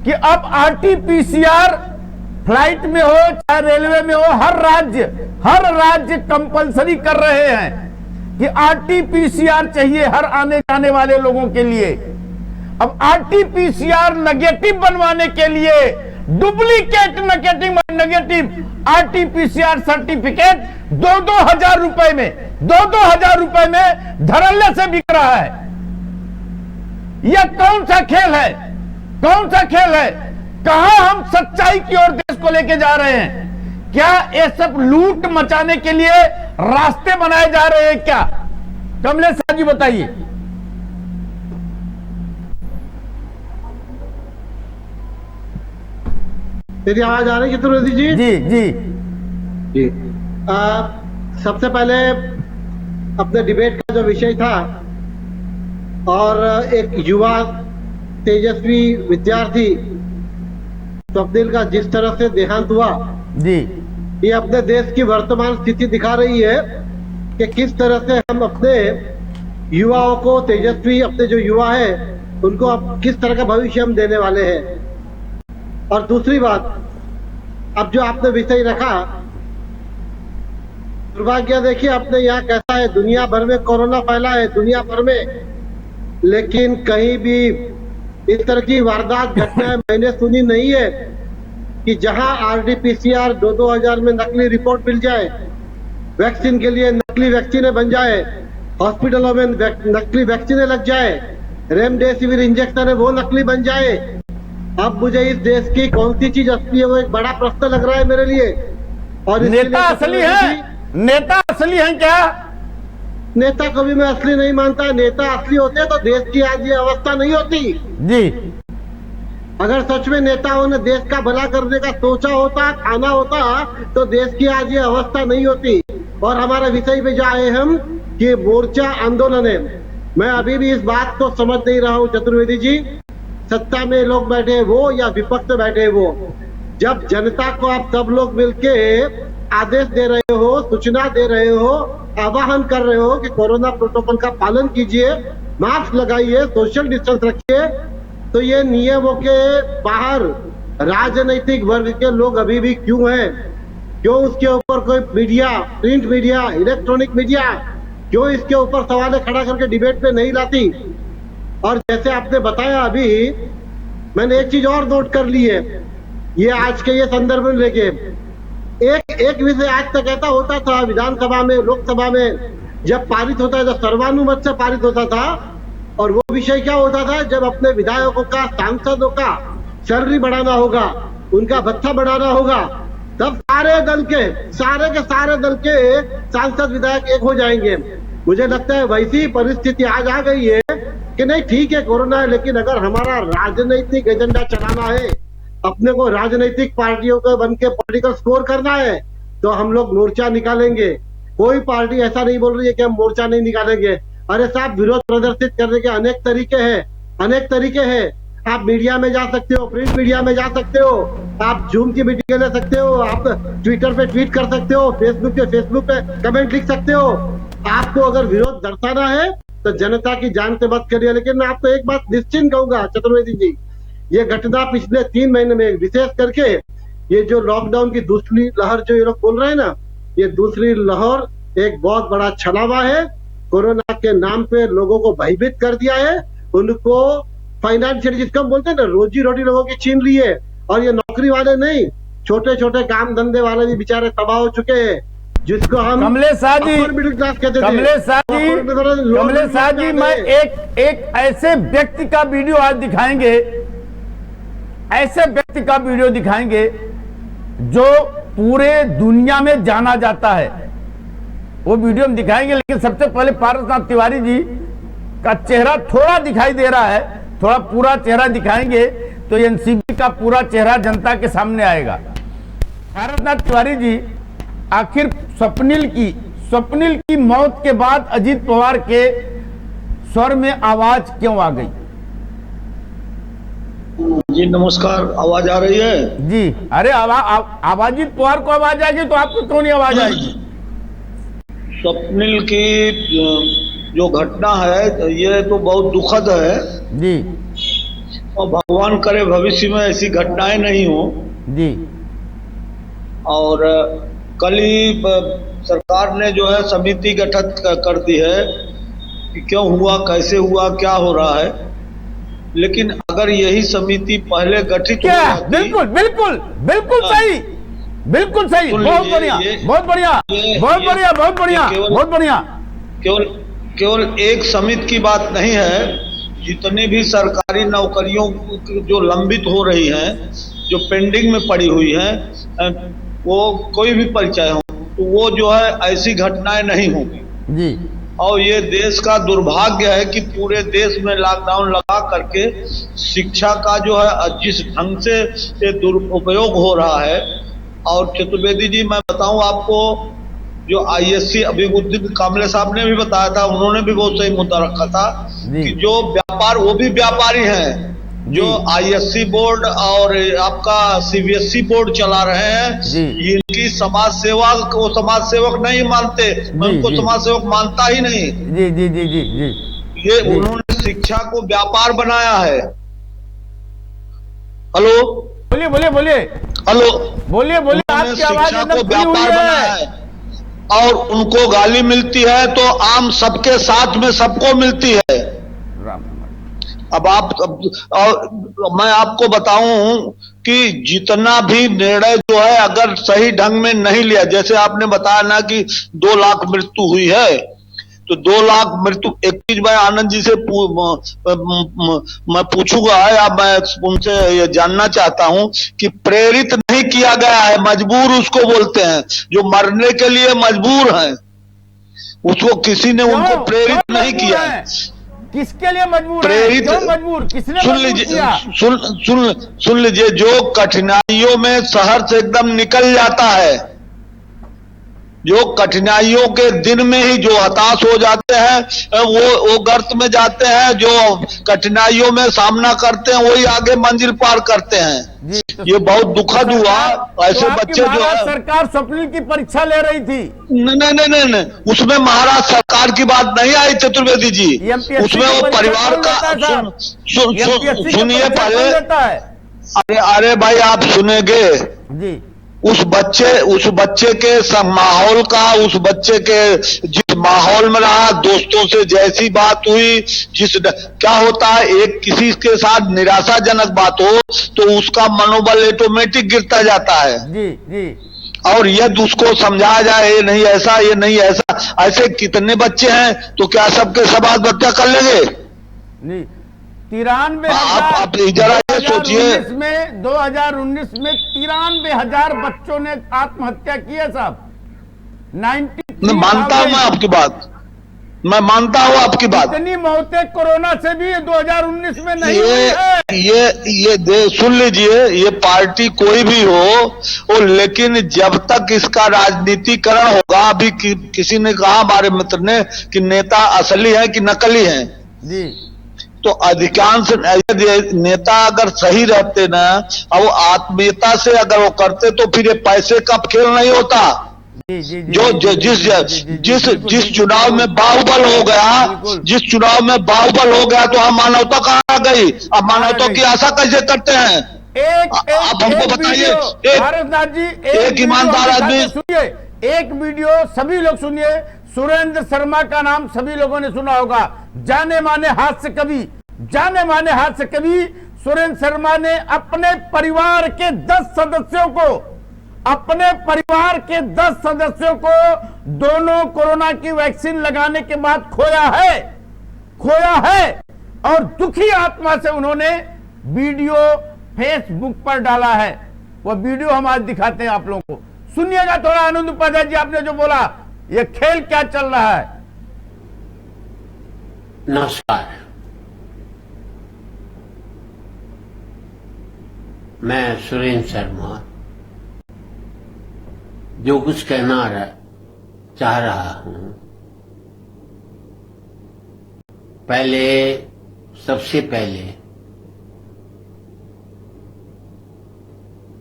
कि अब RT-PCR फ्लाइट में हो चाहे रेलवे में हो, हर राज्य कंपलसरी कर रहे हैं कि RT-PCR चाहिए हर आने जाने वाले लोगों के लिए। अब RT-PCR नेगेटिव बनवाने के लिए डुप्लीकेट नेगेटिव RT-PCR सर्टिफिकेट 2,000 रुपए में धड़ल्ले से बिक रहा है। यह कौन सा खेल है? कहां हम सच्चाई की ओर देश को लेके जा रहे हैं? क्या ये सब लूट मचाने के लिए रास्ते बनाए जा रहे हैं क्या? कमलेश शाह जी बताइए। मेरी आवाज आ रही है चतुर्वेदी जी? जी। सबसे पहले अपने डिबेट का जो विषय था और एक युवा तेजस्वी विद्यार्थी स्वप्निल का जिस तरह से देहांत हुआ जी, ये अपने देश की वर्तमान स्थिति दिखा रही है कि किस तरह से हम अपने युवाओं को, तेजस्वी अपने जो युवा है उनको अब किस तरह का भविष्य हम देने वाले हैं। और दूसरी बात, अब जो आपने विषय रखा, दुर्भाग्य देखिए अपने यहाँ कैसा है, दुनिया भर में कोरोना फैला है, दुनिया भर में, लेकिन कहीं भी इस तरह की वारदात घटनाएं मैंने सुनी नहीं है कि जहां RT-PCR 2-2 हजार में नकली रिपोर्ट मिल जाए, वैक्सीन के लिए नकली वैक्सीनें बन जाए, हॉस्पिटलों में नकली वैक्सीनें लग जाए, रेमडेसिविर इंजेक्शन है वो नकली बन जाए। अब मुझे इस देश की कौन सी चीज असली है वो एक बड़ा प्रश्न लग रहा है मेरे लिए। और नेता असली है? नेता असली है क्या? नेता को भी मैं असली नहीं मानता। नेता असली होते तो देश की आज ये अवस्था नहीं होती जी। अगर सच में नेताओं ने देश का भला करने का सोचा होता, ठाना होता, तो देश की आज ये अवस्था नहीं होती। और हमारे विषय पे जो आए हम कि मोर्चा आंदोलन है, मैं अभी भी इस बात को समझ नहीं रहा हूँ चतुर्वेदी जी, सत्ता में लोग बैठे वो या विपक्ष में बैठे वो, जब जनता को आप सब लोग मिलके आदेश दे रहे हो, सूचना दे रहे हो, आह्वान कर रहे हो कि कोरोना प्रोटोकॉल का पालन कीजिए, मास्क लगाइए, सोशल डिस्टेंस रखिए, तो ये नियमों के बाहर राजनीतिक वर्ग के लोग अभी भी क्यों हैं? क्यों उसके ऊपर कोई media, print media, electronic media क्यों इसके ऊपर सवाल खड़ा करके डिबेट पे नहीं लाती? और जैसे आपने बताया अभी, मैंने एक चीज और नोट कर ली है, ये आज के ये संदर्भ में लेके एक विषय आज तक ऐसा होता था विधानसभा में, लोकसभा में जब पारित होता है तो सर्वानुमत से पारित होता था, और वो विषय क्या होता था, जब अपने विधायकों का, सांसदों का सैलरी बढ़ाना होगा, उनका भत्ता बढ़ाना होगा, तब सारे दल के सांसद विधायक एक हो जाएंगे। मुझे लगता है वैसी परिस्थिति आज आ गई है कि नहीं ठीक है कोरोना है, लेकिन अगर हमारा राजनीतिक एजेंडा चलाना है, अपने को राजनीतिक पार्टियों को बन के पॉलिटिकल स्कोर करना है, तो हम लोग मोर्चा निकालेंगे। कोई पार्टी ऐसा नहीं बोल रही है कि हम मोर्चा नहीं निकालेंगे। अरे साहब, विरोध प्रदर्शित करने के अनेक तरीके हैं। आप मीडिया में जा सकते हो, प्रिंट मीडिया में जा सकते हो, आप जूम की मीटिंग ले सकते हो, आप ट्विटर पे ट्वीट कर सकते हो, फेसबुक पे कमेंट लिख सकते हो। आपको अगर विरोध दर्शाना है तो जनता की जान से मत करिए। लेकिन मैं आपको एक बात निश्चिंत कहूंगा चतुर्वेदी जी, ये घटना पिछले 3 महीने में विशेष करके ये जो लॉकडाउन की दूसरी लहर जो ये लोग बोल रहे हैं ना, ये दूसरी लहर एक बहुत बड़ा छलावा है। कोरोना के नाम पे लोगों को भयभीत कर दिया है, उनको फाइनेंशियल, जिसको हम बोलते हैं ना, रोजी रोटी लोगों की छीन ली है। और ये नौकरी वाले नहीं, छोटे छोटे काम धंधे वाले भी बेचारे तबाह हो चुके हैं, जिसको हम कमलेश शाह जी, मैं एक ऐसे व्यक्ति का वीडियो आज दिखाएंगे, जो पूरे दुनिया में जाना जाता है। वो वीडियो हम दिखाएंगे, लेकिन सबसे पहले पारसनाथ तिवारी जी का चेहरा थोड़ा दिखाई दे रहा है, थोड़ा पूरा चेहरा दिखाएंगे तो एनसीबी का पूरा चेहरा जनता के सामने आएगा। पारसनाथ तिवारी जी, आखिर स्वप्निल की मौत के बाद अजीत पवार के स्वर में आवाज क्यों आ गई? जी नमस्कार, आवाज आ रही है? जी, अरे अजीत पवार को आवाज आएगी तो आपको क्यों नहीं आवाज आएगी? स्वप्निल की जो घटना है ये तो बहुत दुखद है जी, और भगवान करे भविष्य में ऐसी घटनाएं नहीं हो जी। और कल ही सरकार ने जो है समिति गठित कर दी है कि क्यों हुआ, कैसे हुआ, क्या हो रहा है। लेकिन अगर यही समिति पहले गठित हो जाती, बिल्कुल सही, बहुत बढ़िया। केवल एक समिति की बात नहीं है, जितनी भी सरकारी नौकरियों जो लंबित हो रही हैं, जो पेंडिंग में पड़ी हुई हैं, वो कोई भी परिचय हो तो वो जो है ऐसी घटनाएं नहीं होंगी जी। और ये देश का दुर्भाग्य है कि पूरे देश में लॉकडाउन लगा करके शिक्षा का जो है जिस ढंग से दुरुपयोग हो रहा है। और चतुर्वेदी जी, मैं बताऊं आपको जो आईएससी अभिमुद्दीन कामले साहब ने भी बताया था, उन्होंने भी बहुत सही मुद्दा रखा था कि जो व्यापार, वो भी व्यापारी हैं जो आईएससी बोर्ड और आपका सीबीएसई बोर्ड चला रहे हैं, इनकी समाज सेवा को समाज सेवक नहीं मानते, उनको समाज सेवक मानता ही नहीं। जी जी जी जी जी ये उन्होंने शिक्षा को व्यापार बनाया है। हेलो, बोलिए बोलिए बोलिए, हेलो, बोलिए बोलिए, आपकी आवाज शिक्षा एकदम को खुली हुई व्यापार बनाया है। है और उनको गाली मिलती है तो आम सबके साथ में सबको मिलती है। अब मैं आपको बताऊं कि जितना भी निर्णय जो है अगर सही ढंग में नहीं लिया, जैसे आपने बताया ना कि 2 लाख मृत्यु हुई है, तो 2 लाख मृत्यु, एक चीज मैं आनंद जी से मैं पूछूंगा या मैं उनसे ये जानना चाहता हूं कि प्रेरित नहीं किया गया है, मजबूर उसको बोलते हैं, जो मरने के लिए मजबूर हैं, उसको किसी ने उनको प्रेरित नहीं किया है। किसके लिए मजबूर है? प्रेरित, क्यों मजबूर? किसने सुन मजबूर लीजिए, किया? सुन लीजिए, जो कठिनाइयों में शहर से एकदम निकल जाता है, जो कठिनाइयों के दिन में ही जो हताश हो जाते हैं, वो गर्त में जाते हैं, जो कठिनाइयों में सामना करते हैं वही आगे मंजिल पार करते हैं। तो ये बहुत दुखद हुआ। ऐसे बच्चे जो है, सरकार स्वप्निल की परीक्षा ले रही थी। नहीं, उसमें महाराष्ट्र सरकार की बात नहीं आई चतुर्वेदी जी, उसमें वो परिवार का, सुनिए पहले, अरे भाई आप सुनेंगे जी, उस बच्चे के माहौल का, उस बच्चे के जिस माहौल में रहा, दोस्तों से जैसी बात हुई, क्या होता है, एक किसी के साथ निराशाजनक बात हो तो उसका मनोबल ऑटोमेटिक गिरता जाता है। जी जी, और यदि उसको समझाया जाए ये नहीं ऐसा, ये नहीं ऐसा, ऐसे कितने बच्चे हैं, तो क्या सबके सब आत्महत्या कर लेंगे? नहीं, 93,000 आप जरा ये सोचिए, 2019 में 93,000 बच्चों ने आत्महत्या की है साहब। 93, मैं मानता हूं, मैं आपकी बात, मैं मानता हूं आपकी बात। इतनी मौतें कोरोना से भी 2019 में नहीं हुई है। सुन लीजिए, ये पार्टी कोई भी हो, लेकिन जब तक इसका राजनीतिकरण होगा, अभी किसी ने कहा हमारे मित्र ने कि नेता असली है कि नकली है जी, तो अधिकांश नेता अगर सही रहते ना और वो आत्मीयता से अगर वो करते तो फिर ये पैसे का खेल नहीं होता। जिस चुनाव में बाहुबल हो गया, जिस चुनाव में बाहुबल हो गया, तो हम मानवता कहाँ गई? अब मानवता की आशा कैसे करते हैं? आप हमको बताइए, भारतनाथ जी, एक ईमानदार आदमी, सुनिए एक वीडियो, सभी लोग सुनिए। सुरेंद्र शर्मा का नाम सभी लोगों ने सुना होगा, जाने माने हास्य कवि, जाने माने हास्य कवि सुरेंद्र शर्मा ने अपने परिवार के 10 सदस्यों को, अपने परिवार के 10 सदस्यों को दोनों कोरोना की वैक्सीन लगाने के बाद खोया है और दुखी आत्मा से उन्होंने वीडियो फेसबुक पर डाला है। वो वीडियो हम आज दिखाते हैं आप लोगों को, सुनिएगा थोड़ा। आनंद उपाध्याय जी, आपने जो बोला, ये खेल क्या चल रहा है? नमस्कार, मैं सुरेंद्र शर्मा जो कुछ कहना चाह रहा हूं, सबसे पहले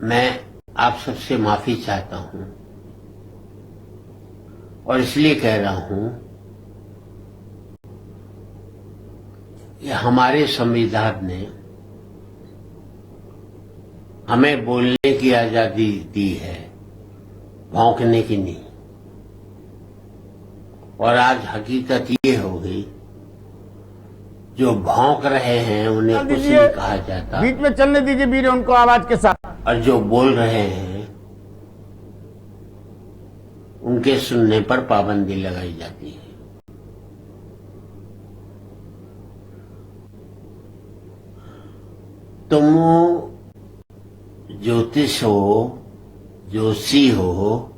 मैं आप सबसे माफी चाहता हूं और इसलिए कह रहा हूं कि हमारे संविधान ने हमें बोलने की आजादी दी है, भौंकने की नहीं। और आज हकीकत ये हो गई, जो भौंक रहे हैं उन्हें कुछ नहीं कहा जाता, बीच में चलने दीजिए वीडियो उनको आवाज के साथ, और जो बोल रहे हैं उनके सुनने पर पाबंदी लगाई जाती है। तुम ज्योतिष हो, जोशी हो,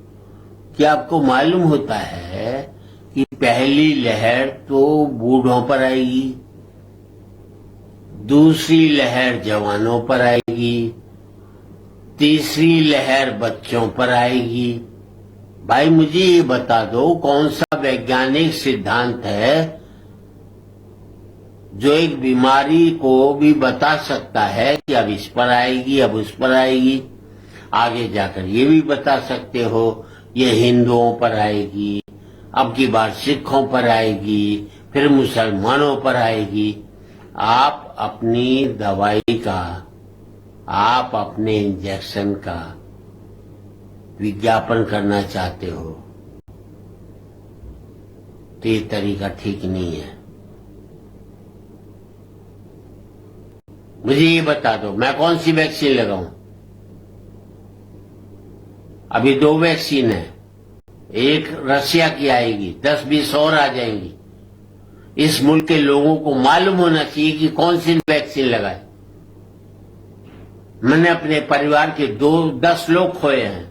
क्या आपको मालूम होता है कि पहली लहर तो बूढ़ों पर आएगी, दूसरी लहर जवानों पर आएगी, तीसरी लहर बच्चों पर आएगी, भाई मुझे ये बता दो, कौन सा वैज्ञानिक सिद्धांत है जो एक बीमारी को भी बता सकता है कि अब इस पर आएगी, अब उस पर आएगी, आगे जाकर ये भी बता सकते हो ये हिंदुओं पर आएगी, अब की बार सिखों पर आएगी, फिर मुसलमानों पर आएगी। आप अपनी दवाई का, आप अपने इंजेक्शन का विज्ञापन करना चाहते हो तो ये तरीका ठीक नहीं है। मुझे ये बता दो मैं कौन सी वैक्सीन लगाऊं? अभी 2 वैक्सीन है, एक रशिया की आएगी, 10-20 और आ जाएंगी। इस मुल्क के लोगों को मालूम होना चाहिए कि कौन सी वैक्सीन लगाए। मैंने अपने परिवार के 10 लोग खोए हैं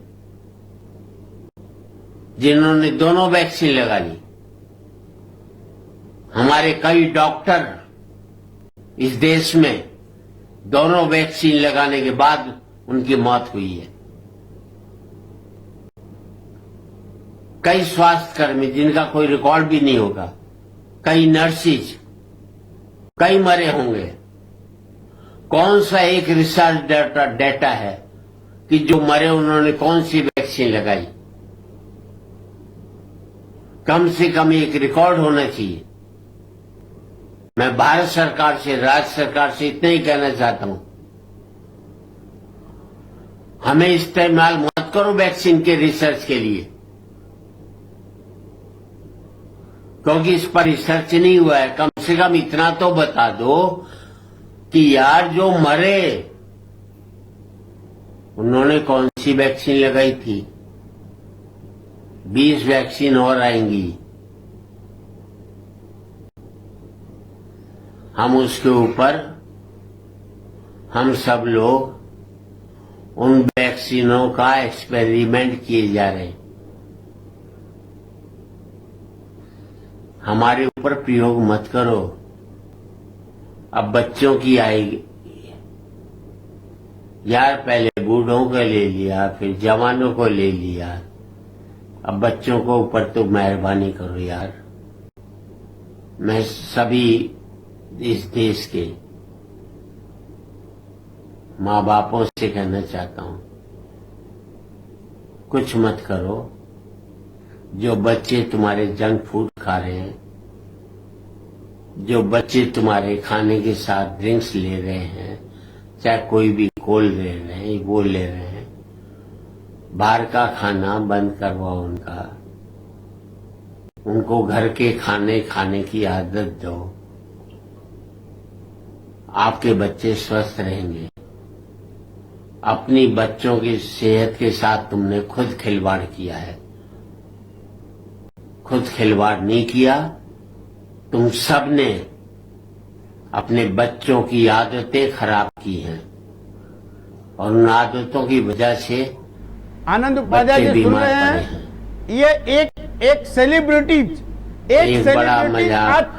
जिन्होंने दोनों वैक्सीन लगा ली। हमारे कई डॉक्टर इस देश में दोनों वैक्सीन लगाने के बाद उनकी मौत हुई है। कई स्वास्थ्यकर्मी जिनका कोई रिकॉर्ड भी नहीं होगा, कई नर्सिस, कई मरे होंगे। कौन सा एक रिसर्च डेटा है कि जो मरे उन्होंने कौन सी वैक्सीन लगाई? कम से कम एक रिकॉर्ड होना चाहिए। मैं भारत सरकार से, राज्य सरकार से इतना ही कहना चाहता हूं, हमें इस्तेमाल मत करो वैक्सीन के रिसर्च के लिए, क्योंकि इस पर रिसर्च नहीं हुआ है। कम से कम इतना तो बता दो कि यार जो मरे उन्होंने कौन सी वैक्सीन लगाई थी। 20 वैक्सीन और आएंगी, हम उसके ऊपर, हम सब लोग उन वैक्सीनों का एक्सपेरिमेंट किए जा रहे हैं। हमारे ऊपर प्रयोग मत करो। अब बच्चों की आएगी यार, पहले बूढ़ों को ले लिया, फिर जवानों को ले लिया, अब बच्चों को ऊपर तो मेहरबानी करो यार। मैं सभी इस देश के माँ बापों से कहना चाहता हूं, कुछ मत करो। जो बच्चे तुम्हारे जंक फूड खा रहे हैं, जो बच्चे तुम्हारे खाने के साथ ड्रिंक्स ले रहे हैं, चाहे कोई भी कोल ले रहे हैं, वो ले रहे हैं, बाहर का खाना बंद करवाओ उनको घर के खाने खाने की आदत दो। आपके बच्चे स्वस्थ रहेंगे। अपनी बच्चों की सेहत के साथ तुमने खुद खिलवाड़ किया है। खुद खिलवाड़ नहीं किया, तुम सब ने अपने बच्चों की आदतें खराब की हैं और उन आदतों की वजह से आनंद उपाध्याय जी सुन रहे हैं। ये एक सेलिब्रिटी, एक बड़ा सेलिब्रिटी मजाक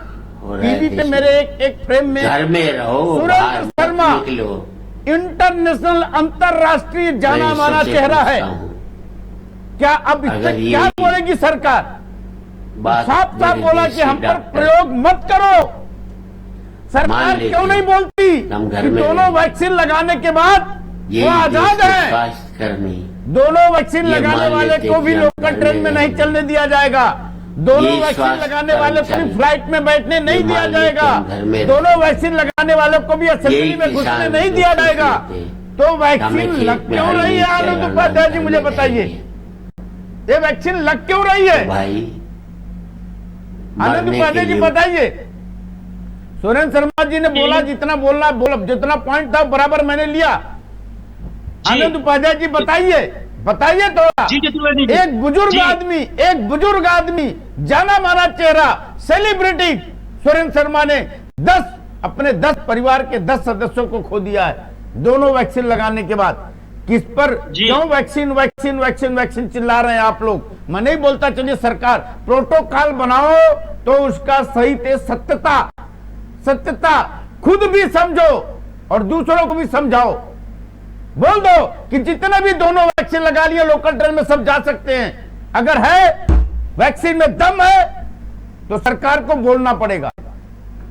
हो रहा है। टीवी पे मेरे एक फ्रेम में घर में रहो, बाहर सुरेंद्र मत शर्मा निकलो। इंटरनेशनल अंतर्राष्ट्रीय जाना माना चेहरा है। क्या अब इससे क्या बोलेगी सरकार? साफ साफ बोला कि हम पर प्रयोग मत करो। सरकार क्यों नहीं बोलती कि दोनों वैक्सीन लगाने के बाद वो आजाद है? दोनों वैक्सीन लगाने वाले को भी लोकल ट्रेन में नहीं चलने दिया जाएगा। दोनों वैक्सीन लगाने वाले को भी फ्लाइट में बैठने नहीं दिया जाएगा। दोनों वैक्सीन लगाने वालों को भी असेंबली में घुसने नहीं दिया जाएगा। तो वैक्सीन लग क्यों रही है आनंद उपाध्याय जी, मुझे बताइए, ये वैक्सीन लग क्यों रही है भाई? आनंद उपाध्याय जी बताइए। सुरेंद्र शर्मा जी ने बोला जितना बोलना जितना पॉइंट था बराबर मैंने लिया। आनंद उपाध्याय जी बताइए थोड़ा। एक बुजुर्ग आदमी जाना माना चेहरा, सेलिब्रिटी सुरेंद्र शर्मा ने अपने 10 परिवार के 10 सदस्यों को खो दिया है दोनों वैक्सीन लगाने के बाद। किस पर क्यों वैक्सीन चिल्ला रहे हैं आप लोग? मैं नहीं बोलता, चलिए सरकार प्रोटोकॉल बनाओ तो उसका सही से सत्यता खुद भी समझो और दूसरों को भी समझाओ। बोल दो कि जितने भी दोनों वैक्सीन लगा लिए लोकल ट्रेन में सब जा सकते हैं। अगर है वैक्सीन में दम है तो सरकार को बोलना पड़ेगा।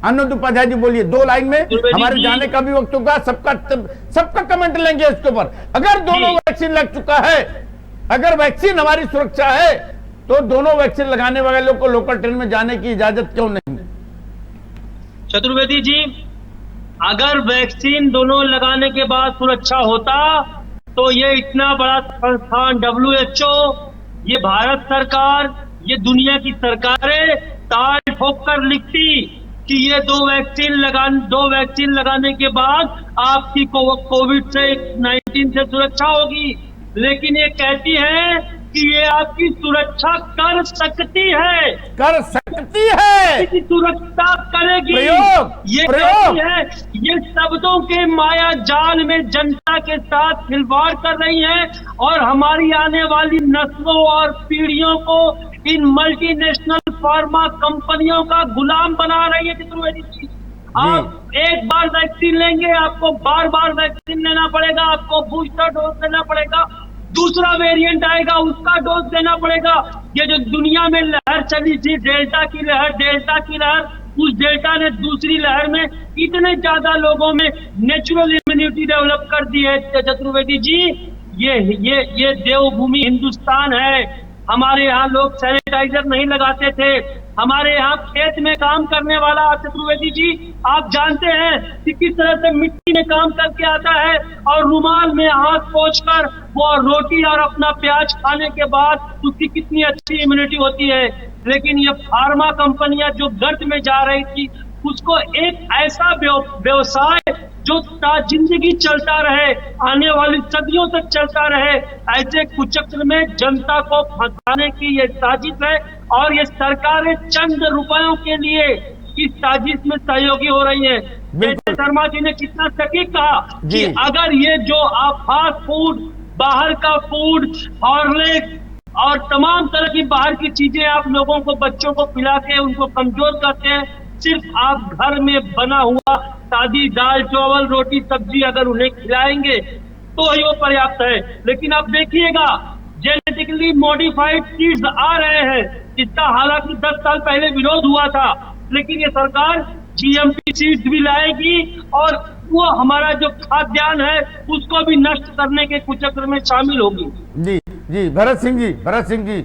अनुज उपाध्याय जी बोलिए 2 लाइन में, हमारे जाने का भी वक्त होगा, सबका कमेंट लेंगे इसके ऊपर। अगर दोनों वैक्सीन लग चुका है, अगर वैक्सीन हमारी सुरक्षा है, तो दोनों वैक्सीन लगाने वाले लोग को लोकल ट्रेन में जाने की इजाजत क्यों नहीं? चतुर्वेदी जी, अगर वैक्सीन दोनों लगाने के बाद सुरक्षा होता तो ये इतना बड़ा संस्थान WHO, ये भारत सरकार, ये दुनिया की सरकारें ताल ठोक कर लिखती कि ये 2 वैक्सीन लगाने के बाद आपकी कोविड से 19 से सुरक्षा होगी। लेकिन ये कहती है कि ये आपकी सुरक्षा कर सकती है, इसकी सुरक्षा करेगी। ये कहती है, ये शब्दों के माया जाल में जनता के साथ खिलवाड़ कर रही है और हमारी आने वाली नस्लों और पीढ़ियों को इन मल्टीनेशनल फार्मा कंपनियों का गुलाम बना रही है। चतुर्वेदी जी, आप एक बार वैक्सीन लेंगे, आपको बार बार वैक्सीन लेना पड़ेगा, आपको बूस्टर डोज लेना पड़ेगा, दूसरा वेरिएंट आएगा उसका डोज देना पड़ेगा। ये जो दुनिया में लहर चली थी, डेल्टा की लहर, उस डेल्टा ने दूसरी लहर में इतने ज्यादा लोगों में नेचुरल इम्यूनिटी डेवलप कर दी है। चतुर्वेदी जी, ये देवभूमि हिंदुस्तान है। हमारे यहाँ लोग सैनिटाइजर नहीं लगाते थे, हमारे यहाँ खेत में काम करने वाला चतुर्वेदी जी, आप जानते हैं कि किस तरह से मिट्टी में काम करके आता है और रुमाल में हाथ पोंछकर वो रोटी और अपना प्याज खाने के बाद उसकी कितनी अच्छी इम्यूनिटी होती है। लेकिन ये फार्मा कंपनियां जो गर्त में जा रही थी, उसको एक ऐसा व्यवसाय जो जिंदगी चलता रहे, आने वाली सदियों तक चलता रहे, ऐसे कुचक्र में जनता को फंसाने की ये साजिश है। और ये सरकारें चंद रुपयों के लिए इस साजिश में सहयोगी हो रही है। जैसे शर्मा जी ने कितना सटीक कहा कि अगर ये जो आप फास्ट फूड, बाहर का फूड, हॉर्लिक्स और तमाम तरह की बाहर की चीजें आप लोगों को, बच्चों को पिला के उनको कमजोर करते हैं, सिर्फ आप घर में बना हुआ सादी दाल चावल रोटी सब्जी अगर उन्हें खिलाएंगे तो ही वो पर्याप्त है। लेकिन आप देखिएगा, जेनेटिकली मॉडिफाइड सीड्स आ रहे हैं, जिसका हालांकि 10 साल पहले विरोध हुआ था, लेकिन ये सरकार GMP सीड्स भी लाएगी और वो हमारा जो खाद्यान्न है उसको भी नष्ट करने के कुचक्र में शामिल होगी। जी भरत सिंह जी,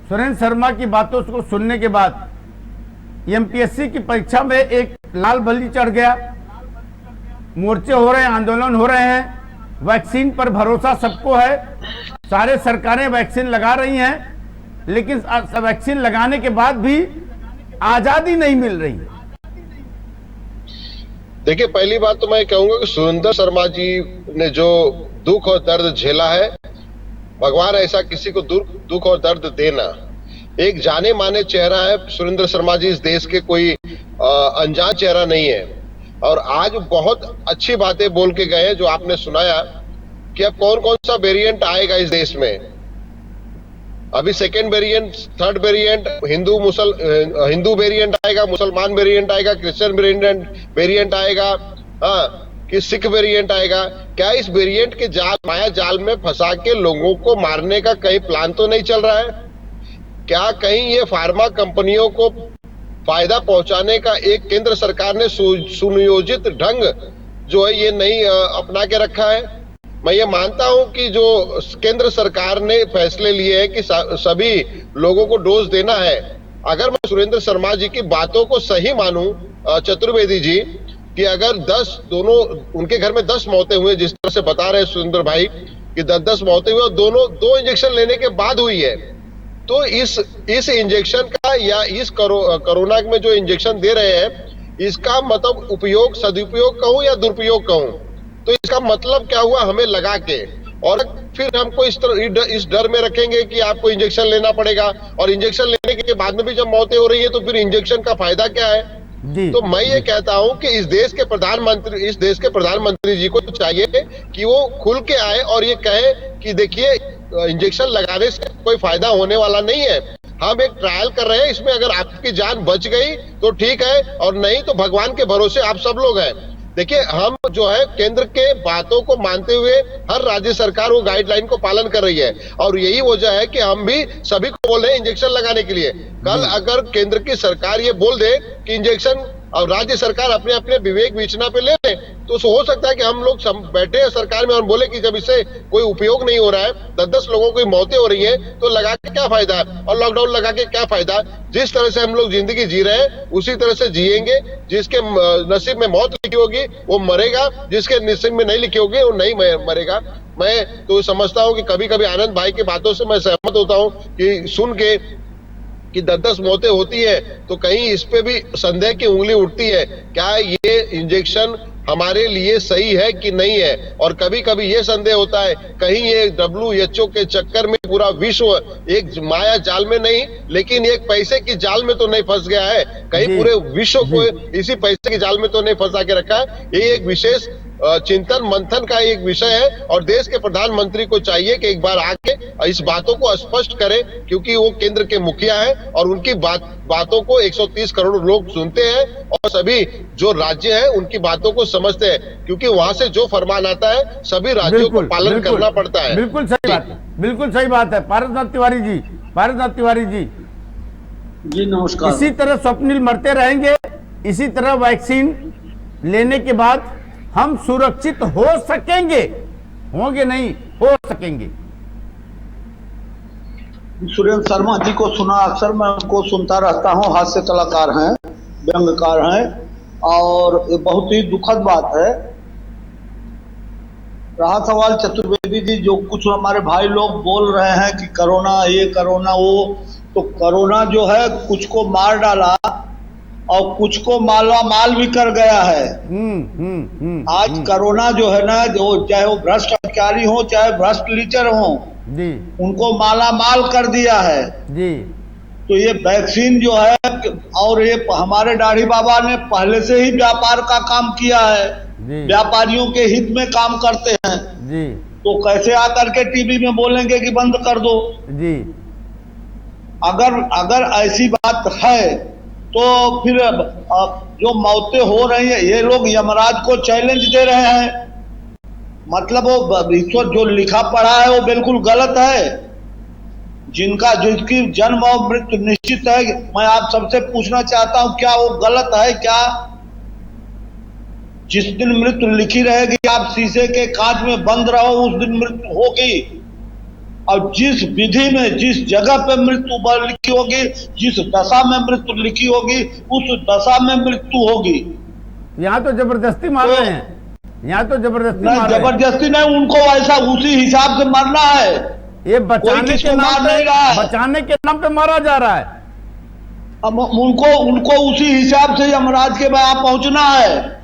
सुरेंद्र शर्मा की बातों को सुनने के बाद MPSC की परीक्षा में एक लाल बल्ली चढ़ गया, मोर्चे हो रहे हैं, आंदोलन हो रहे हैं, वैक्सीन पर भरोसा सबको है, सारे सरकारें वैक्सीन लगा रही हैं, लेकिन वैक्सीन लगाने के बाद भी आजादी नहीं मिल रही। देखिए, पहली बात तो मैं कहूंगा कि सुरेंद्र शर्मा जी ने जो दुख और दर्द झेला है, भगवान ऐसा किसी को दुख और दर्द देना। एक जाने माने चेहरा है सुरेंद्र शर्मा जी, इस देश के कोई अनजान चेहरा नहीं है। और आज बहुत अच्छी बातें बोल के गए हैं, जो आपने सुनाया कि अब कौन कौन सा वेरिएंट आएगा इस देश में। अभी second variant, third variant, Hindu variant आएगा, मुसलमान वेरिएंट आएगा, क्रिश्चियन वेरिएंट आएगा, कि सिख वेरिएंट आएगा। क्या इस वेरिएंट के माया जाल में फंसा के लोगों को मारने का कहीं प्लान तो नहीं चल रहा है? क्या कहीं ये फार्मा कंपनियों को फायदा पहुंचाने का एक केंद्र सरकार ने सुनियोजित ढंग जो है ये नहीं अपना के रखा है? मैं ये मानता हूं कि जो केंद्र सरकार ने फैसले लिए हैं कि सभी लोगों को डोज देना है, अगर मैं सुरेंद्र शर्मा जी की बातों को सही मानूं, चतुर्वेदी जी, कि अगर 10 दोनों उनके घर में 10 मौतें हुई, जिस तरह से बता रहे हैं सुरेंद्र भाई कि 10 मौतें हुई और दोनों 2 इंजेक्शन लेने के बाद हुई है, तो इस इंजेक्शन का या इस कोरोना में जो इंजेक्शन दे रहे हैं, इसका मतलब उपयोग, सदुपयोग कहूं या दुरुपयोग कहूं, तो इसका मतलब क्या हुआ हमें लगा के, और फिर हमको इस डर में रखेंगे कि आपको इंजेक्शन लेना पड़ेगा, और इंजेक्शन लेने के बाद में भी जब मौतें हो रही है तो फिर इंजेक्शन का फायदा क्या है? तो मैं ये कहता हूं कि इस देश के प्रधानमंत्री जी को चाहिए कि वो खुल के आए और ये कहे कि देखिए, इंजेक्शन लगाने से कोई फायदा होने वाला नहीं है, हम एक ट्रायल कर रहे हैं, इसमें अगर आपकी जान बच गई तो ठीक है, और नहीं तो भगवान के भरोसे आप सब लोग हैं। देखिए, हम जो है केंद्र के बातों को मानते हुए हर राज्य सरकार वो गाइडलाइन को पालन कर रही है, और यही वजह है कि हम भी सभी को बोल रहे हैं इंजेक्शन लगाने के लिए। कल अगर केंद्र की सरकार ये बोल दे कि इंजेक्शन, और राज्य सरकार अपने अपने विवेक विवेचना पे ले लें, तो हो सकता है कि हम लोग बैठे हैं सरकार में और बोले कि जब इससे कोई उपयोग नहीं हो रहा है, 10-10 लोगों की मौतें हो रही हैं, तो लगा के क्या फायदा है, और लॉकडाउन लगा के क्या फायदा। जिस तरह से हम लोग जिंदगी जी रहे हैं उसी तरह से जिएंगे। जिसके नसीब में मौत लिखी होगी वो मरेगा, जिसके नसीब में नहीं लिखी होगी वो नहीं मरेगा। मैं तो समझता हूँ कि कभी कभी आनंद भाई की बातों से मैं सहमत होता हूँ कि सुन के कि 10-10 मौतें होती है तो कहीं इस पे भी संदेह की उंगली उठती है, क्या ये इंजेक्शन हमारे लिए सही है कि नहीं है। और कभी कभी ये संदेह होता है कहीं ये WHO के चक्कर में पूरा विश्व एक माया जाल में नहीं, लेकिन एक पैसे की जाल में तो नहीं फंस गया है, कहीं पूरे विश्व को इसी पैसे की जाल में तो नहीं फंसा के रखा है। ये एक विशेष चिंतन मंथन का एक विषय है, और देश के प्रधानमंत्री को चाहिए कि एक बार आके इस बातों को स्पष्ट करें, क्योंकि वो केंद्र के मुखिया हैं और उनकी बातों को 130 करोड़ लोग सुनते हैं, और सभी जो राज्य हैं उनकी बातों को समझते हैं, क्योंकि वहां से जो फरमान आता है सभी राज्यों को पालन करना पड़ता है। बिल्कुल सही बात है, बिल्कुल सही बात है। पारसनाथ तिवारी जी, पारसनाथ तिवारी जी, जी नमस्कार। इसी तरह स्वप्निल मरते रहेंगे, इसी तरह वैक्सीन लेने के बाद हम सुरक्षित हो सकेंगे, होंगे नहीं, हो सकेंगे। सुरेंद्र शर्मा जी को सुना, अक्सर मैं उनको सुनता रहता हूँ, हास्य कलाकार हैं, व्यंग्यकार हैं, और ये बहुत ही दुखद बात है। रहा सवाल चतुर्वेदी जी, जो कुछ हमारे भाई लोग बोल रहे हैं कि कोरोना ये कोरोना वो, तो कोरोना जो है कुछ को मार डाला और कुछ को माला माल भी कर गया है। आज कोरोना जो है ना, जो चाहे वो भ्रष्ट अधिकारी हो चाहे भ्रष्ट लीडर हो जी, उनको माला माल कर दिया है जी। तो ये वैक्सीन जो है, और ये हमारे दाढ़ी बाबा ने पहले से ही व्यापार का काम किया है, व्यापारियों के हित में काम करते हैं जी, तो कैसे आकर के टीवी में बोलेंगे कि बंद कर दो जी। अगर ऐसी बात है तो फिर जो मौतें हो रही है, ये लोग यमराज को चैलेंज दे रहे हैं, मतलब वो ईश्वर जो लिखा पढ़ा है वो बिल्कुल गलत है। जिसकी जन्म और मृत्यु निश्चित है, मैं आप सबसे पूछना चाहता हूं क्या वो गलत है क्या? जिस दिन मृत्यु लिखी रहेगी, आप शीशे के कांच में बंद रहो, उस दिन मृत्यु होगी। और जिस विधि में जिस जगह पे मृत्यु लिखी होगी, जिस दशा में मृत्यु लिखी होगी, उस दशा में मृत्यु होगी। यहाँ तो जबरदस्ती मार रहे हैं, यहाँ तो जबरदस्ती नहीं, जबरदस्ती नहीं, उनको ऐसा उसी हिसाब से मरना है। ये बचाने के नाम पे, बचाने के नाम पे मारा जा रहा है। अब उनको उसी हिसाब से यमराज के वहां पहुंचना है।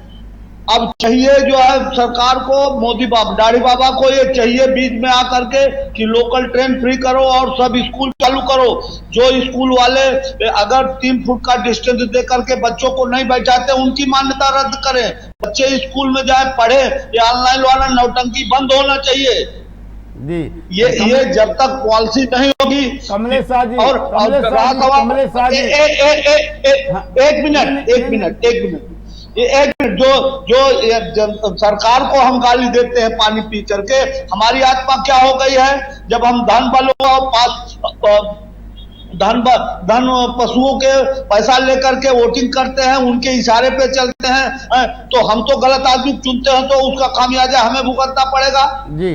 अब चाहिए जो है सरकार को, मोदी बाबा, दाढ़ी बाबा को ये चाहिए बीच में आकर के कि लोकल ट्रेन फ्री करो और सब स्कूल चालू करो। जो स्कूल वाले अगर 3 फुट का डिस्टेंस दे करके बच्चों को नहीं बैठाते, उनकी मान्यता रद्द करें, बच्चे स्कूल में जाए पढ़े। ये ऑनलाइन वाला नौटंकी बंद होना चाहिए जी। ये जब तक पॉलिसी नहीं होगी। कमलेश शाह जी, और कमलेश शाह जी, एक मिनट, जो सरकार को हम गाली देते हैं पानी पी करके, हमारी आत्मा क्या हो गई है जब हम धन वालों पास धन पशुओं के पैसा लेकर के वोटिंग करते हैं, उनके इशारे पे चलते हैं, तो हम तो गलत आदमी चुनते हैं, तो उसका खामियाजा हमें भुगतना पड़ेगा। जी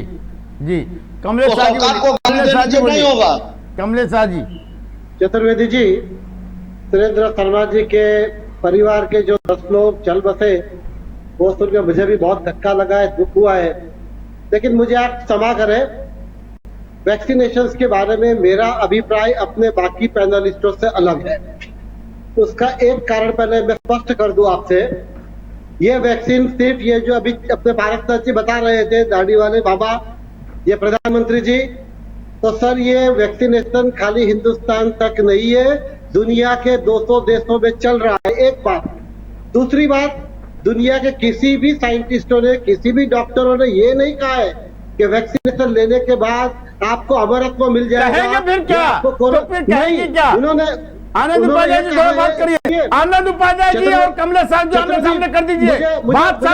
जी। कमलेश शाह जी, सरकार को गाली देने से नहीं होगा। कमलेश शाह जी। चतुर्वेदी जी, सुरेंद्र शर्मा जी के परिवार के जो 10 लोग चल बसे, वो सुनकर मुझे भी बहुत धक्का लगा है, दुख हुआ है। लेकिन मुझे आप क्षमा करें, वैक्सीनेशंस के बारे में मेरा अभिप्राय अपने बाकी पैनलिस्टों से अलग है। उसका एक कारण पहले मैं स्पष्ट कर दूं आपसे। ये वैक्सीन सिर्फ ये जो अभी अपने पारसनाथ जी बता रहे थे, दाढ़ी वाले बाबा, ये प्रधानमंत्री जी, तो सर ये वैक्सीनेशन खाली हिंदुस्तान तक नहीं है, दुनिया के 200 देशों में चल रहा है। एक बात। दूसरी बात, दुनिया के किसी भी साइंटिस्टों ने, किसी भी डॉक्टरों ने ये नहीं कहा है कि वैक्सीनेशन लेने के बाद आपको अमरत्व मिल जाएगा। फिर क्या? आपको तो फिर कहेंगे क्या? उन्होंने आनंद उपाध्याय जी थोड़ा बात करिए। आनंद उपाध्याय जी और कमलेश साहब जी आमने सामने कर दीजिए, बात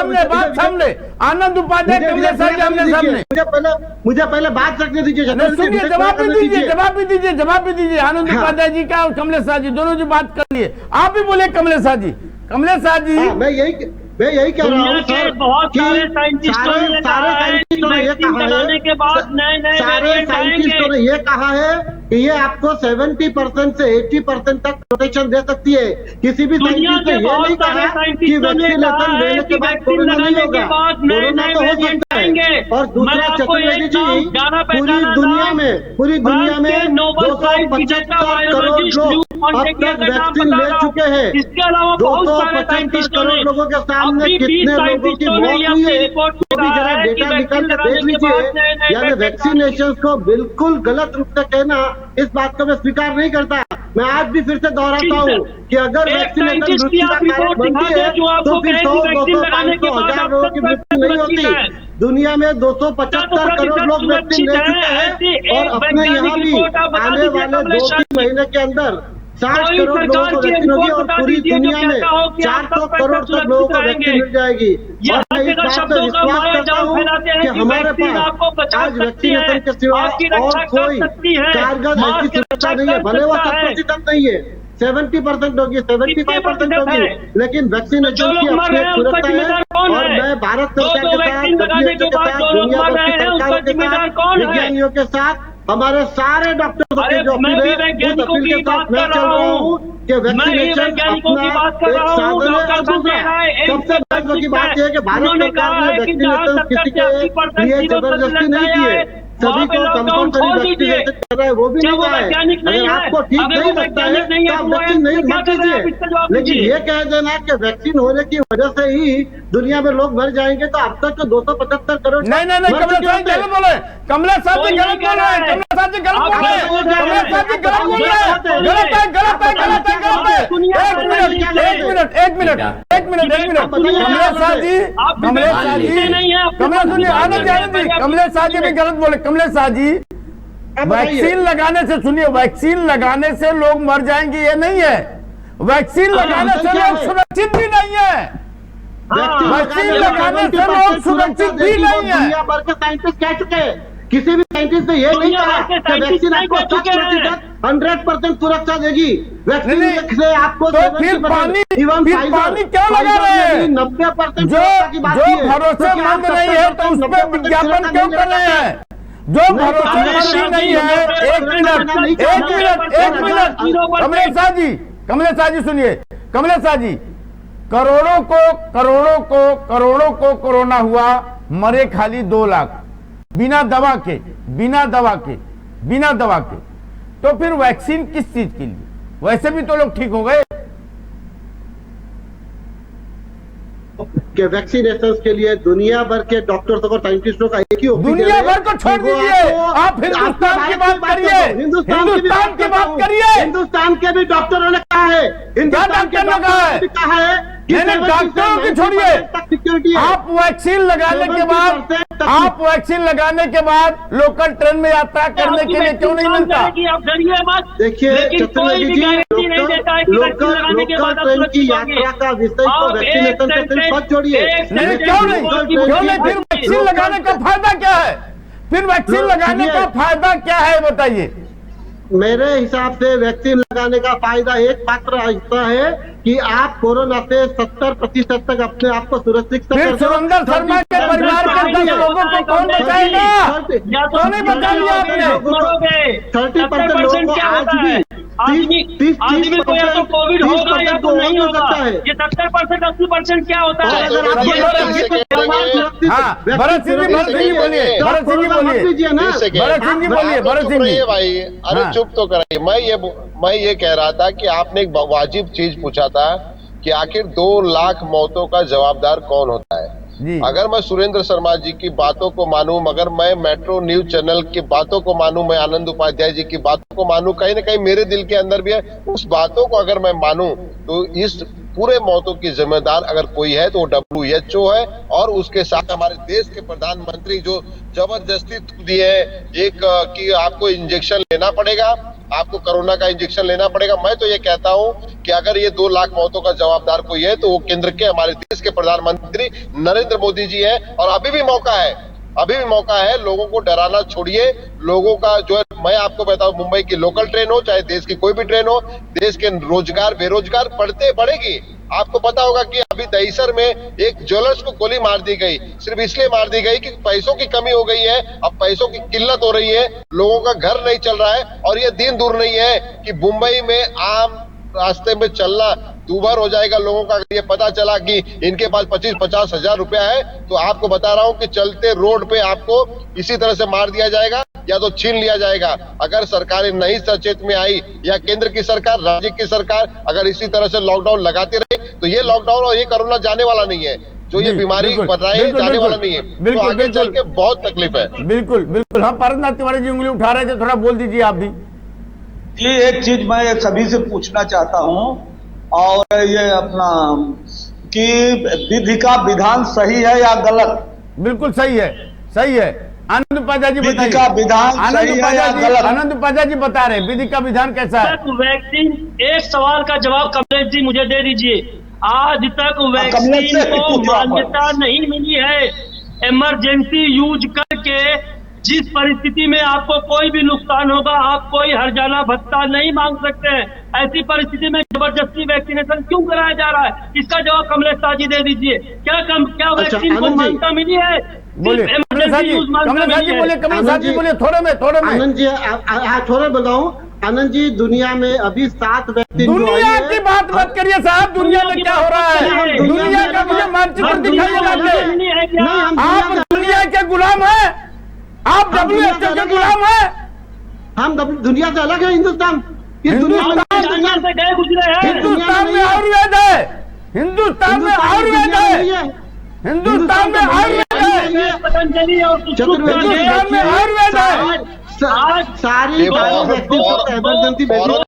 सामने। आनंद उपाध्याय, कमलेश साहब जी आमने सामने। मुझे पहले बात रखने दीजिए। सुनिए, जवाब भी दीजिए। आनंद उपाध्याय जी का और कमलेश साहब जी दोनों जी बात कर लिए। आप भी बोले कमलेश साहब जी। मैं यही कह रहा हूँ सर, बहुत सारे साइंटिस्टों ने ये कहा है कि ये आपको 70% से 80% तक प्रोटेक्शन दे सकती है। किसी भी साइंटिस्ट ने ये नहीं कहा कि वैक्सीनेशन लेने के बाद कोरोना नहीं होगा। कोरोना तो हो सकता है। और दूसरा, चतुर्वेदी जी, पूरी दुनिया में 275 करोड़ लोग अब तक वैक्सीन ले चुके हैं। इसके अलावा 275 करोड़ लोगों के सामने कितने लोगों की मौत हुई है, तो भी जरा डेटा निकाल के देख लीजिए। यानी वैक्सीनेशन को बिल्कुल गलत रूप से कहना, इस बात को मैं स्वीकार नहीं करता। मैं आज भी फिर से दोहराता हूँ कि अगर वैक्सीनेशन मृत्यु का कारण बनती है तो फिर 100, 200, 500, 1000 लोगों की मृत्यु नहीं होती। दुनिया में 275 करोड़ लोग वैक्सीन ले चुके हैं और अपने यहाँ भी आने वाले 2-3 महीने के अंदर 60 करोड़ लोगों को वैक्सीन होगी और पूरी दुनिया में 400 करोड़ तक लोगों को वैक्सीन मिल जाएगी। और मैं इस बात पर विश्वास करता हूँ कि हमारे पास आज वैक्सीनेशन के सिवा और कोई कारगर ऐसी सुरक्षा नहीं है। भले वो 100% नहीं है, 70% होगी, 75% होगी, लेकिन वैक्सीनेशन की अपनी एक सुरक्षा है। और मैं भारत सरकार के साथ, WHO के साथ, दुनिया भर की सरकारों के साथ, विज्ञानियों के साथ, हमारे सारे डॉक्टरों के जो अपील है, उस अपील के साथ मैं चल रहा हूँ कि वैक्सीनेशन अपना एक साधन है। और दूसरा, सबसे महत्व की बात यह है कि भारत सरकार ने वैक्सीनेशन किसी के लिए जबरदस्ती नहीं की है। सभी को कंपल्सरी वैक्सीनेशन कर रहा है, वो भी नहीं है। अगर आपको ठीक नहीं लगता है तो आप वैक्सीन नहीं मत कीजिए, लेकिन ये कह देना कि वैक्सीन होने की वजह से ही दुनिया में लोग मर जाएंगे, तो अब तक तो 275 करोड़ नहीं, कमलेश साहब गलत बोले। कमलेश साहब जी गलत बोल रहे हैं। कमलेश साहब जी गलत बोल रहे हैं। कमलेश साहब जी गलत बोल रहे हैं। गलत है। एक मिनट। कमलेश साहब जी, सुनिए, आनंद जी, कमलेश साहब जी भी गलत बोले। कमलेश साहब जी, वैक्सीन लगाने से, सुनिए, वैक्सीन लगाने से लोग मर जाएंगे ये नहीं है। वैक्सीन लगाने से लोग सुरक्षित भी नहीं है। वैक्सीन लगाने से लोग सुरक्षित भी नहीं है। दुनिया भर के साइंटिस्ट कह चुके हैं, किसी भी साइंटिस्ट ने ये नहीं कहा कि वैक्सीन आपको 100% सुरक्षा देगी। वैक्सीन से आपको तो फिर पानी क्यों लगा रहे हैं? 90% जो भरोसेमंद नहीं है तो उस पर विज्ञापन क्यों कर रहे हैं? जो भरोसेमंद नहीं है, एक मिनट, कमलेश साहब जी सुनिए। कमलेश साहब जी, करोड़ों को कोरोना हुआ, मरे खाली 2 लाख बिना दवा के। तो फिर वैक्सीन किस चीज के लिए? वैसे भी तो लोग ठीक हो गए। कि वैक्सीनेशन के लिए दुनिया भर के डॉक्टर्स और साइंटिस्टों का एक ही दुनिया भर को छोड़ दीजिए, आप हिंदुस्तान की बात करिए। हिंदुस्तान के भी डॉक्टरों ने कहा है, हिंदुस्तान के लोग कहा है डॉक्टरों की छोड़िए। आप वैक्सीन लगाने के बाद लोकल ट्रेन में यात्रा करने के लिए क्यों नहीं मिलता? देखिए चतुर्वेदी जी, लोकल ट्रेन की यात्रा का विषय को वैक्सीनेशन से सिर्फ मत जोड़िए। क्यों नहीं? फिर वैक्सीन लगाने का फायदा क्या है? बताइए। मेरे हिसाब से वैक्सीन लगाने का फायदा एक मात्र ऐसा है कि आप कोरोना से 70% तक अपने आप को सुरक्षित फिर सुरेंद्र शर्मा के परिवार के 10 लोगों को कौन बचाएगा? कौन नहीं बचा लिया आपने? 30% लोगों को आज भी 30% को या तो कोविड होगा या तो नहीं हो सकता है। ये 70% 80% क्या होता है? भरत सिंह जी बोलिए। भाई, अरे चुप तो कराइए। मैं ये कह रहा था कि आपने एक वाजिब चीज पूछा था कि आखिर 2 लाख मौतों का जवाबदार कौन होता है। अगर मैं सुरेंद्र शर्मा जी की बातों को मानूं, मगर मैं मेट्रो न्यूज चैनल की बातों को मानूं, मैं आनंद उपाध्याय जी की बातों को मानूं, कहीं ना कहीं मेरे दिल के अंदर भी है, उस बातों को अगर मैं मानूं तो इस पूरे मौतों की जिम्मेदार अगर कोई है तो वो WHO है। और उसके साथ हमारे देश के प्रधानमंत्री जो जबरदस्ती दिए हैं एक कि आपको इंजेक्शन लेना पड़ेगा, आपको कोरोना का इंजेक्शन लेना पड़ेगा। मैं तो ये कहता हूं कि अगर ये 2 लाख मौतों का जवाबदार कोई है तो वो केंद्र के, हमारे देश के प्रधानमंत्री नरेंद्र मोदी जी है। और अभी भी मौका है, लोगों को डराना छोड़िए। लोगों का जो है, मैं आपको बताऊं, मुंबई की लोकल ट्रेन हो चाहे देश की कोई भी ट्रेन हो, देश के रोजगार बेरोजगार बढ़ेगी। आपको पता होगा कि अभी दहीसर में एक ज्वेलर्स को गोली मार दी गई, सिर्फ इसलिए मार दी गई कि पैसों की कमी हो गई है। अब पैसों की किल्लत हो रही है, लोगों का घर नहीं चल रहा है। और ये दिन दूर नहीं है कि मुंबई में आम रास्ते में चलना दूभर हो जाएगा लोगों का। ये पता चला कि इनके पास 25-50 हजार रुपया है, तो आपको बता रहा हूं कि चलते रोड पे आपको इसी तरह से मार दिया जाएगा या तो छीन लिया जाएगा। अगर सरकारें नहीं सचेत में आई, या केंद्र की सरकार, राज्य की सरकार अगर इसी तरह से लॉकडाउन लगाती रहे, तो ये लॉकडाउन और ये कोरोना जाने वाला नहीं है। जो ये बीमारी बढ़ रहा है जाने वाला नहीं है, तो आगे चल के बहुत तकलीफ है। बिल्कुल। हाँ, पारसनाथ तिवारी जी उंगली उठा रहे थे, थोड़ा बोल दीजिए आप भी। ये एक चीज मैं सभी से पूछना चाहता हूं, और ये अपना कि विधि का विधान सही है या गलत? बिल्कुल सही है। आनंद उपाध्याय जी विधि का विधान सही है या गलत? आनंद उपाध्याय जी बता रहे विधि का विधान कैसा है। वैक्सीन, एक सवाल का जवाब कमलेश जी मुझे दे दीजिए। आज तक वैक्सीन को मान्यता नहीं मिली है। इमरजेंसी यूज करके जिस परिस्थिति में आपको कोई भी नुकसान होगा, आप कोई हर्जाना भत्ता नहीं मांग सकते हैं। ऐसी परिस्थिति में जबरदस्ती वैक्सीनेशन क्यों कराया जा रहा है? इसका जवाब कमलेश शाह जी दे दीजिए। क्या वैक्सीन को मान्यता मिली है? बोले कमलेश शाह जी बोले थोड़े में आनंद जी थोड़े बताऊं। आनंद जी, दुनिया में अभी 7 वैक्सीन दुनिया की बात मत करिए साहब। दुनिया में क्या हो रहा है? दुनिया का मुझे मानचित्र दिखाइए। आप दुनिया के गुलाम हैं, आप WHO के गुलाम हैं। हम दुनिया से अलग है। हिंदुस्तान से गए गुजरे हैं। हिंदुस्तान में आयुर्वेद है, हिंदुस्तान में आयुर्वेद है, हिंदुस्तान में आयुर्वेद है, पतंजलि और हिंदुस्तान में आयुर्वेद है। सारी इमरजेंसी भेजी है।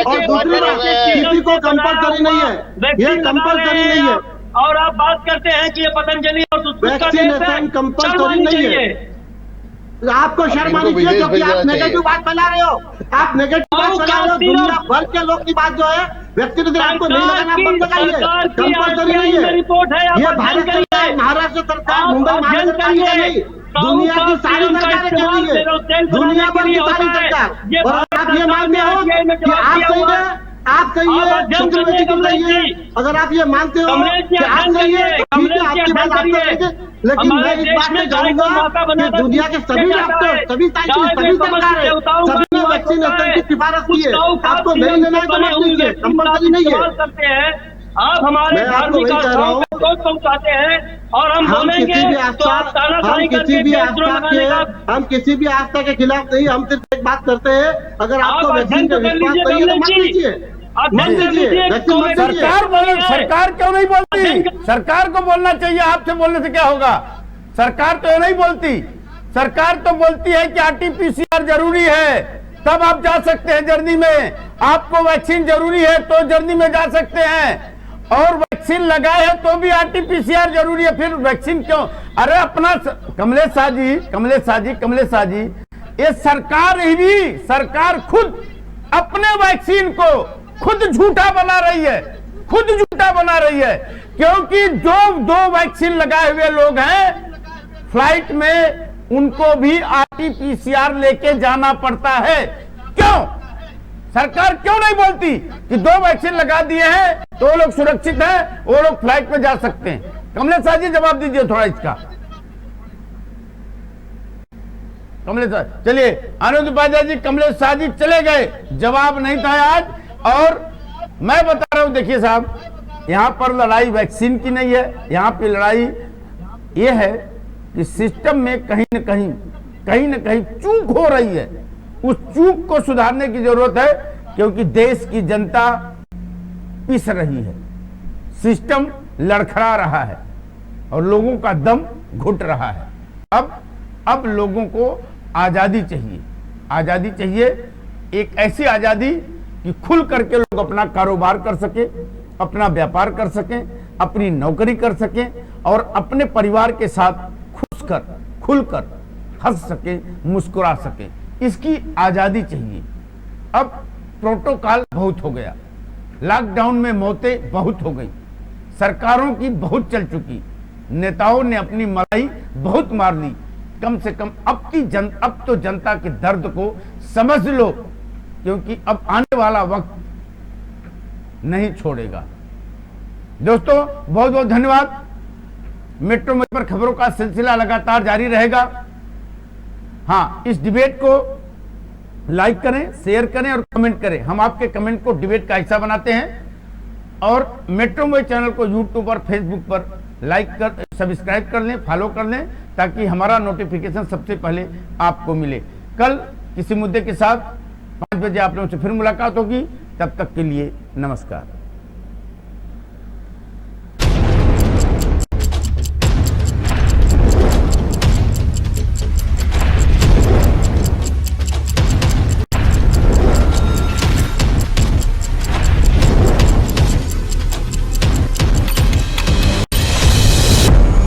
और दूसरी बात, किसी को कंपल्सरी नहीं है, ये कंपल्सरी नहीं है। और आप बात करते हैं कि ये पतंजलि और वैक्सीनेशन कंपल्सरी नहीं है। आपको शर्म आनी चाहिए, क्योंकि आप नेगेटिव बात फैला रहे हो। आप नेगेटिव बात फैला रहे हो। दुनिया भर के लोग की बात जो है, वैक्सीनेशन आपको नहीं लगाना, बंद लगाइए, कंपल्सरी नहीं है। ये भारत सरकार, महाराष्ट्र सरकार, मुंबई महानगर पालिका नहीं, दुनिया की सारी सरकारें कह रही है, दुनिया भर की सारी सरकार। और आप ये मानते हो कि आप सही है, मेडिकल सही है। अगर आप ये मानते हो कि आप सही है, तो ठीक है, आपकी बात आप करेंगे। लेकिन मैं इस बात में कहूंगा कि दुनिया के सभी डॉक्टर, सभी साइंटिस्ट, सभी सरकारें, सभी ने वैक्सीनेशन की सिफारिश की है। आपको नहीं लेना है तो मत लीजिए, कंपल्सरी नहीं है। आप हमारे धार्मिक आस्थाओं को पहुंचाते हैं और हम बोलेंगे तो आप तानाशाही करके हम किसी भी आस्था के खिलाफ नहीं। हम सिर्फ एक बात करते हैं, अगर आपको वैक्सीन का विश्वास नहीं है तो मत लीजिए। सरकार क्यों नहीं बोलती? सरकार को बोलना चाहिए। आपसे बोलने से क्या होगा? सरकार तो नहीं बोलती। सरकार तो बोलती है कि RT-PCR जरूरी है, तब आप जा सकते हैं जर्नी में। आपको वैक्सीन जरूरी है तो जर्नी में जा सकते हैं, और वैक्सीन लगाए है तो भी RT-PCR जरूरी है। फिर वैक्सीन क्यों? अरे अपना कमलेश शाह जी, ये सरकार खुद अपने वैक्सीन को खुद झूठा बना रही है, क्योंकि जो 2 वैक्सीन लगाए हुए लोग हैं फ्लाइट में, उनको भी RT-PCR लेके जाना पड़ता है। क्यों? सरकार क्यों नहीं बोलती कि 2 वैक्सीन लगा दिए हैं तो वो लोग सुरक्षित हैं, वो लोग फ्लाइट में जा सकते हैं? कमलेश शाह जी जवाब दीजिए थोड़ा इसका। कमलेश शाह, चलिए आनंद उपाध्याय जी, कमलेश शाह जी चले गए, जवाब नहीं था आज। और मैं बता रहा हूं, देखिए साहब, यहां पर लड़ाई वैक्सीन की नहीं है, यहां पे लड़ाई ये है कि सिस्टम में कहीं न कहीं चूक हो रही है। उस चूक को सुधारने की जरूरत है, क्योंकि देश की जनता पिस रही है, सिस्टम लड़खड़ा रहा है और लोगों का दम घुट रहा है। अब लोगों को आजादी चाहिए, एक ऐसी आजादी कि खुल करके लोग अपना कारोबार कर सके, अपना व्यापार कर सकें, अपनी नौकरी कर सकें, और अपने परिवार के साथ खुलकर हंस सके, मुस्कुरा सके। इसकी आजादी चाहिए। अब प्रोटोकॉल बहुत हो गया, लॉकडाउन में मौतें बहुत हो गई, सरकारों की बहुत चल चुकी, नेताओं ने अपनी मलाई बहुत मार ली। कम से कम अब तो जनता के दर्द को समझ लो, क्योंकि अब आने वाला वक्त नहीं छोड़ेगा। दोस्तों बहुत बहुत धन्यवाद। मेट्रो में पर खबरों का सिलसिला लगातार जारी रहेगा। हाँ, इस डिबेट को लाइक करें, शेयर करें और कमेंट करें। हम आपके कमेंट को डिबेट का हिस्सा बनाते हैं। और मेट्रो में चैनल को यूट्यूब और फेसबुक पर लाइक कर, सब्सक्राइब कर लें, फॉलो कर लें, ताकि हमारा नोटिफिकेशन सबसे पहले आपको मिले। कल किसी मुद्दे के साथ 5 बजे आप लोगों से फिर मुलाकात होगी। तब तक के लिए नमस्कार।